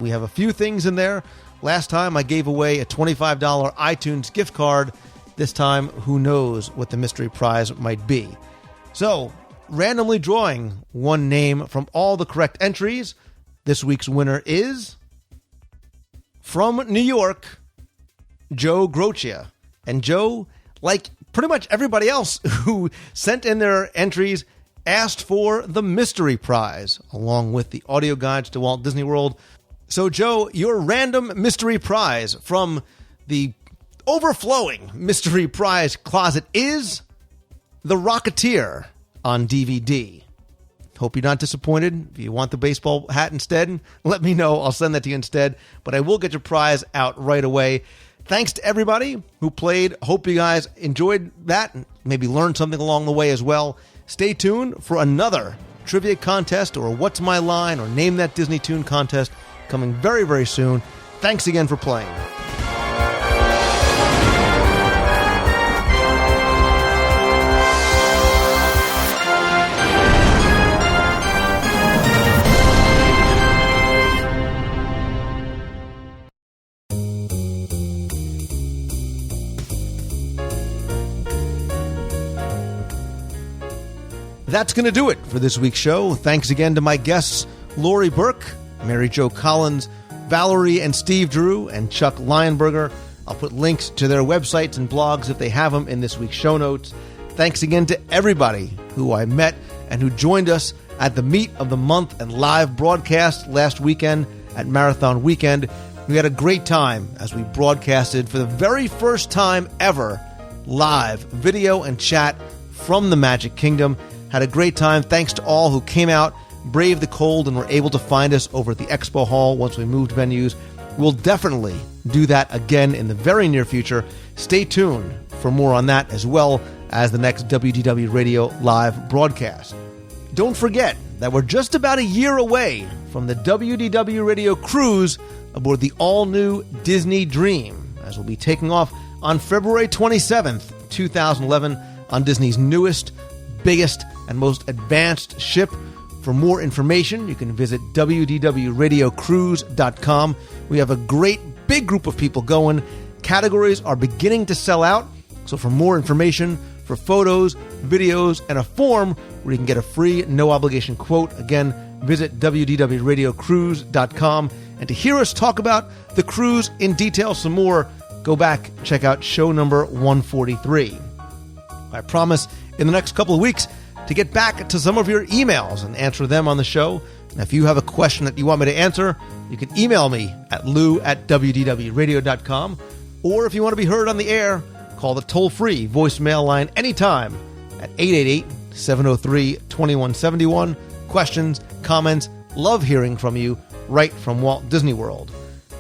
We have a few things in there. Last time I gave away a $25 iTunes gift card. This time, who knows what the mystery prize might be. So, randomly drawing one name from all the correct entries. This week's winner is, from New York, Joe Grocia. And Joe, like pretty much everybody else who sent in their entries, asked for the mystery prize, along with the audio guides to Walt Disney World. So, Joe, your random mystery prize from the overflowing mystery prize closet is The Rocketeer on DVD. Hope you're not disappointed. If you want the baseball hat instead, let me know. I'll send that to you instead. But I will get your prize out right away. Thanks to everybody who played. Hope you guys enjoyed that and maybe learned something along the way as well. Stay tuned for another trivia contest or What's My Line or Name That Disney Tune contest coming very, very soon. Thanks again for playing. That's going to do it for this week's show. Thanks again to my guests, Lori Burke, Mary Jo Collins, Valerie and Steve Drew, and Chuck Lionberger. I'll put links to their websites and blogs if they have them in this week's show notes. Thanks again to everybody who I met and who joined us at the Meet of the Month and live broadcast last weekend at Marathon Weekend. We had a great time as we broadcasted for the very first time ever live video and chat from the Magic Kingdom. Had a great time. Thanks to all who came out, braved the cold, and were able to find us over at the Expo Hall once we moved venues. We'll definitely do that again in the very near future. Stay tuned for more on that as well as the next WDW Radio live broadcast. Don't forget that we're just about a year away from the WDW Radio cruise aboard the all-new Disney Dream, as we'll be taking off on February 27th, 2011 on Disney's newest, biggest, and most advanced ship. For more information, you can visit wdwradiocruise.com. We have a great big group of people going. Categories are beginning to sell out. So for more information, for photos, videos, and a form where you can get a free, no-obligation quote, again, visit wdwradiocruise.com. And to hear us talk about the cruise in detail some more, go back, check out show number 143. I promise in the next couple of weeks to get back to some of your emails and answer them on the show. And if you have a question that you want me to answer, you can email me at lou@wdwradio.com. Or if you want to be heard on the air, call the toll-free voicemail line anytime at 888-703-2171. Questions, comments, love hearing from you right from Walt Disney World.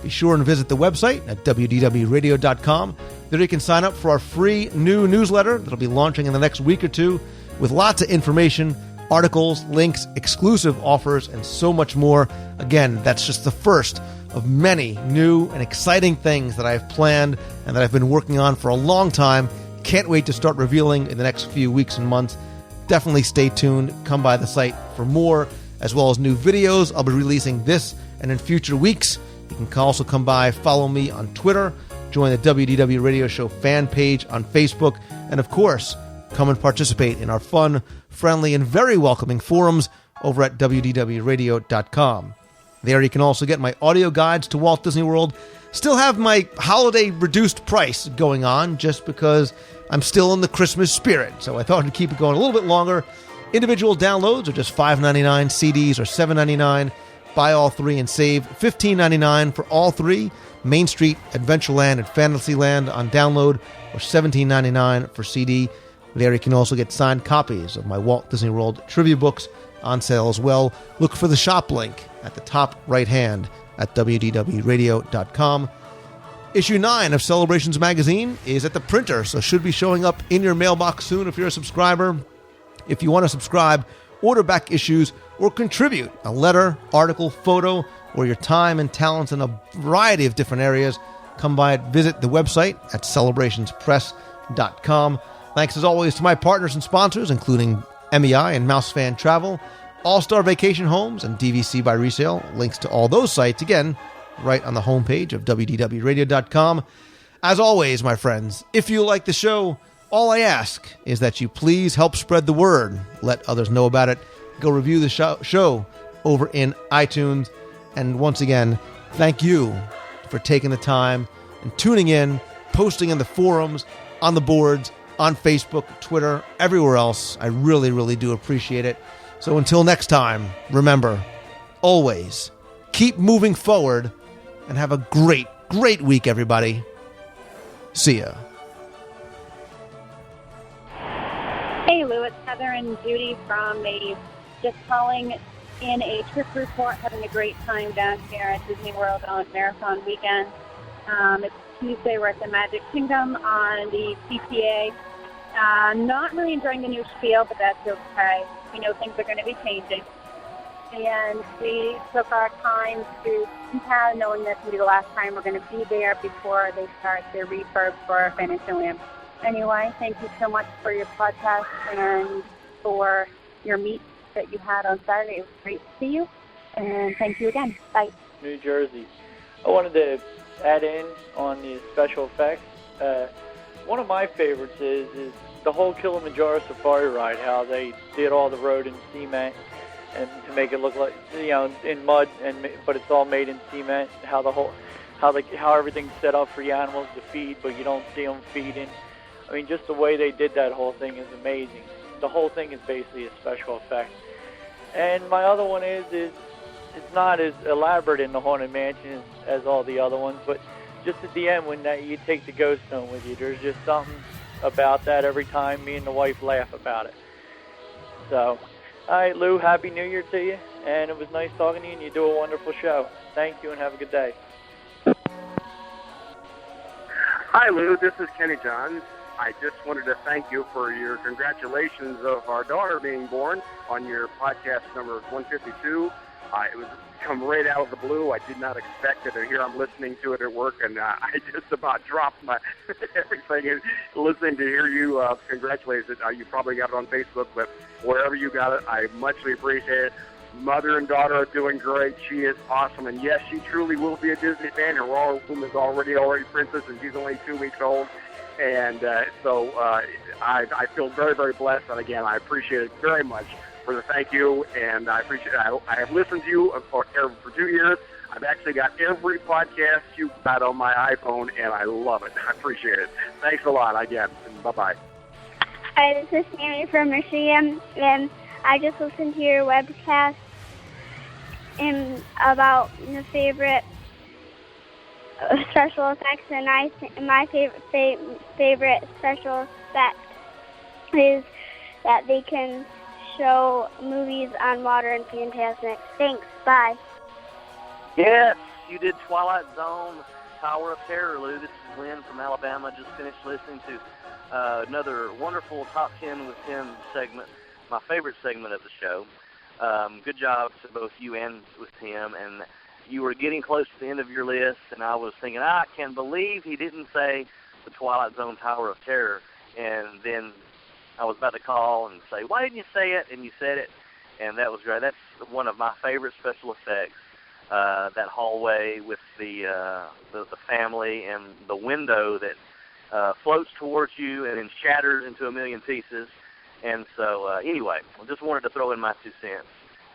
Be sure and visit the website at wdwradio.com. There you can sign up for our free new newsletter that'll be launching in the next week or two with lots of information, articles, links, exclusive offers, and so much more. Again, that's just the first of many new and exciting things that I've planned and that I've been working on for a long time. Can't wait to start revealing in the next few weeks and months. Definitely stay tuned. Come by the site for more, as well as new videos I'll be releasing this and in future weeks. You can also come by, follow me on Twitter, join the WDW Radio Show fan page on Facebook, and of course, come and participate in our fun, friendly, and very welcoming forums over at wdwradio.com. There you can also get my audio guides to Walt Disney World. Still have my holiday reduced price going on just because I'm still in the Christmas spirit, so I thought I'd keep it going a little bit longer. Individual downloads are just $5.99, CDs are $7.99. Buy all three and save $15.99 for all three. Main Street, Adventureland, and Fantasyland on download, or $17.99 for CD. There you can also get signed copies of my Walt Disney World trivia books on sale as well. Look for the shop link at the top right hand at wdwradio.com. Issue 9 of Celebrations Magazine is at the printer, so should be showing up in your mailbox soon if you're a subscriber. If you want to subscribe, order back issues, or contribute a letter, article, photo, or your time and talents in a variety of different areas, come by and visit the website at celebrationspress.com. Thanks as always to my partners and sponsors, including MEI and MouseFan Travel, All-Star Vacation Homes, and DVC by Resale. Links to all those sites, again, right on the homepage of WDWRadio.com. As always, my friends, if you like the show, All I ask is that you please help spread the word. Let others know about it. Go review the show over in iTunes. And once again, thank you for taking the time and tuning in, posting in the forums, on the boards, on Facebook, Twitter, everywhere else. I really, really do appreciate it. So until next time, remember, always keep moving forward and have a great, great week, everybody. See ya. Hey, Lou, it's Heather and Judy from Maine. Just calling in a trip report, having a great time down here at Disney World on Marathon Weekend. It's Tuesday, we're at the Magic Kingdom on the CTA. Not really enjoying the new spiel, but that's okay. We know things are going to be changing. And we took our time to compare, knowing this will be the last time we're going to be there before they start their refurb for Fantasyland. Anyway, thank you so much for your podcast and for your meet that you had on Saturday. It was great to see you. And thank you again. Bye. New Jersey. I wanted to add in on the special effects. One of my favorites is the whole Kilimanjaro Safari ride, how they did all the road in cement and to make it look like, in mud, but it's all made in cement. How everything's set up for the animals to feed, but you don't see them feeding. I mean, just the way they did that whole thing is amazing. The whole thing is basically a special effect. And my other one is it's not as elaborate in the Haunted Mansion as all the other ones, but just at the end when you take the ghost stone with you, there's just something about that every time. Me and the wife laugh about it. So, all right, Lou, Happy New Year to you, and it was nice talking to you, and you do a wonderful show. Thank you, and have a good day. Hi, Lou. This is Kenny Johns. I just wanted to thank you for your congratulations of our daughter being born on your podcast number 152. It was come right out of the blue. I did not expect it. Here I'm listening to it at work, and I just about dropped my everything and listening to hear you congratulate it. You probably got it on Facebook, but wherever you got it, I muchly appreciate it. Mother and daughter are doing great. She is awesome, and yes, she truly will be a Disney fan. Her room is already princess, and she's only 2 weeks old. And so I feel very, very blessed. And again, I appreciate it very much for the thank you. And I appreciate it. I have listened to you for 2 years. I've actually got every podcast you've got on my iPhone, and I love it. I appreciate it. Thanks a lot again. Bye-bye. Hi, this is Sammy from Michigan, and I just listened to your webcast about the favorite special effects, and my favorite special effect is that they can show movies on water and Fantasmic. Thanks. Bye. Yes, you did Twilight Zone, Tower of Terror, Lou. This is Glenn from Alabama. Just finished listening to another wonderful Top 10 with Tim segment, my favorite segment of the show. Good job to both you and with Tim, and you were getting close to the end of your list, and I was thinking, I can't believe he didn't say the Twilight Zone Tower of Terror. And then I was about to call and say, why didn't you say it? And you said it, and that was great. That's one of my favorite special effects, that hallway with the family and the window that floats towards you and then shatters into a million pieces. And so, anyway, I just wanted to throw in my 2 cents.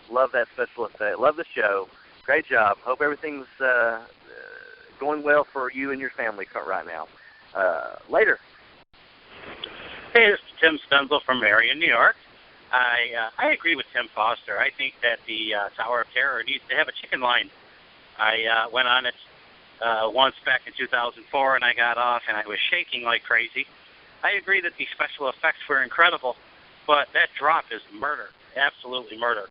Love that special effect. Love the show. Great job. Hope everything's going well for you and your family right now. Later. Hey, this is Tim Stenzel from Marion, New York. I agree with Tim Foster. I think that the Tower of Terror needs to have a chicken line. I went on it once back in 2004, and I got off, and I was shaking like crazy. I agree that the special effects were incredible, but that drop is murder, absolutely murder.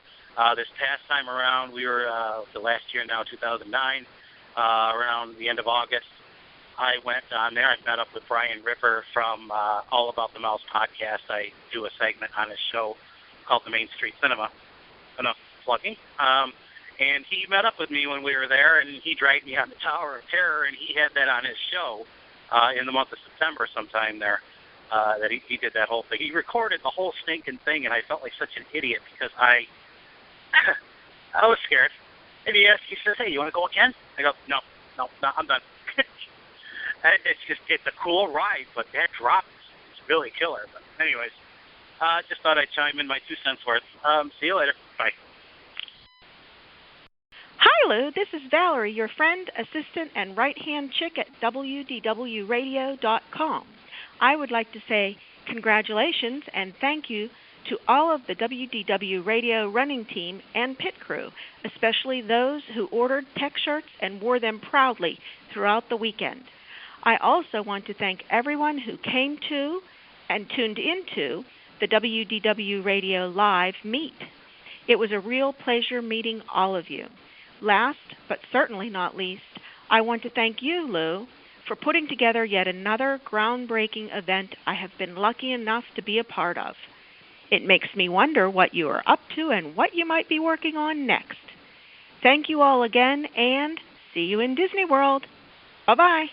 This past time around, we were, the last year now, 2009, around the end of August, I went on there. I met up with Brian Ripper from All About the Mouse podcast. I do a segment on his show called The Main Street Cinema. Enough plugging. And he met up with me when we were there, and he dragged me on the Tower of Terror, and he had that on his show in the month of September sometime there. That he did that whole thing. He recorded the whole stinking thing, and I felt like such an idiot because I was scared. And he says, hey, you want to go again? I go, no, I'm done. It's a cool ride, but that drop is really killer. But anyways, just thought I'd chime in my 2 cents worth. See you later. Bye. Hi, Lou. This is Valerie, your friend, assistant, and right-hand chick at WDWRadio.com. I would like to say congratulations and thank you to all of the WDW Radio running team and pit crew, especially those who ordered tech shirts and wore them proudly throughout the weekend. I also want to thank everyone who came to and tuned into the WDW Radio Live meet. It was a real pleasure meeting all of you. Last, but certainly not least, I want to thank you, Lou, for putting together yet another groundbreaking event I have been lucky enough to be a part of. It makes me wonder what you are up to and what you might be working on next. Thank you all again, and see you in Disney World. Bye-bye.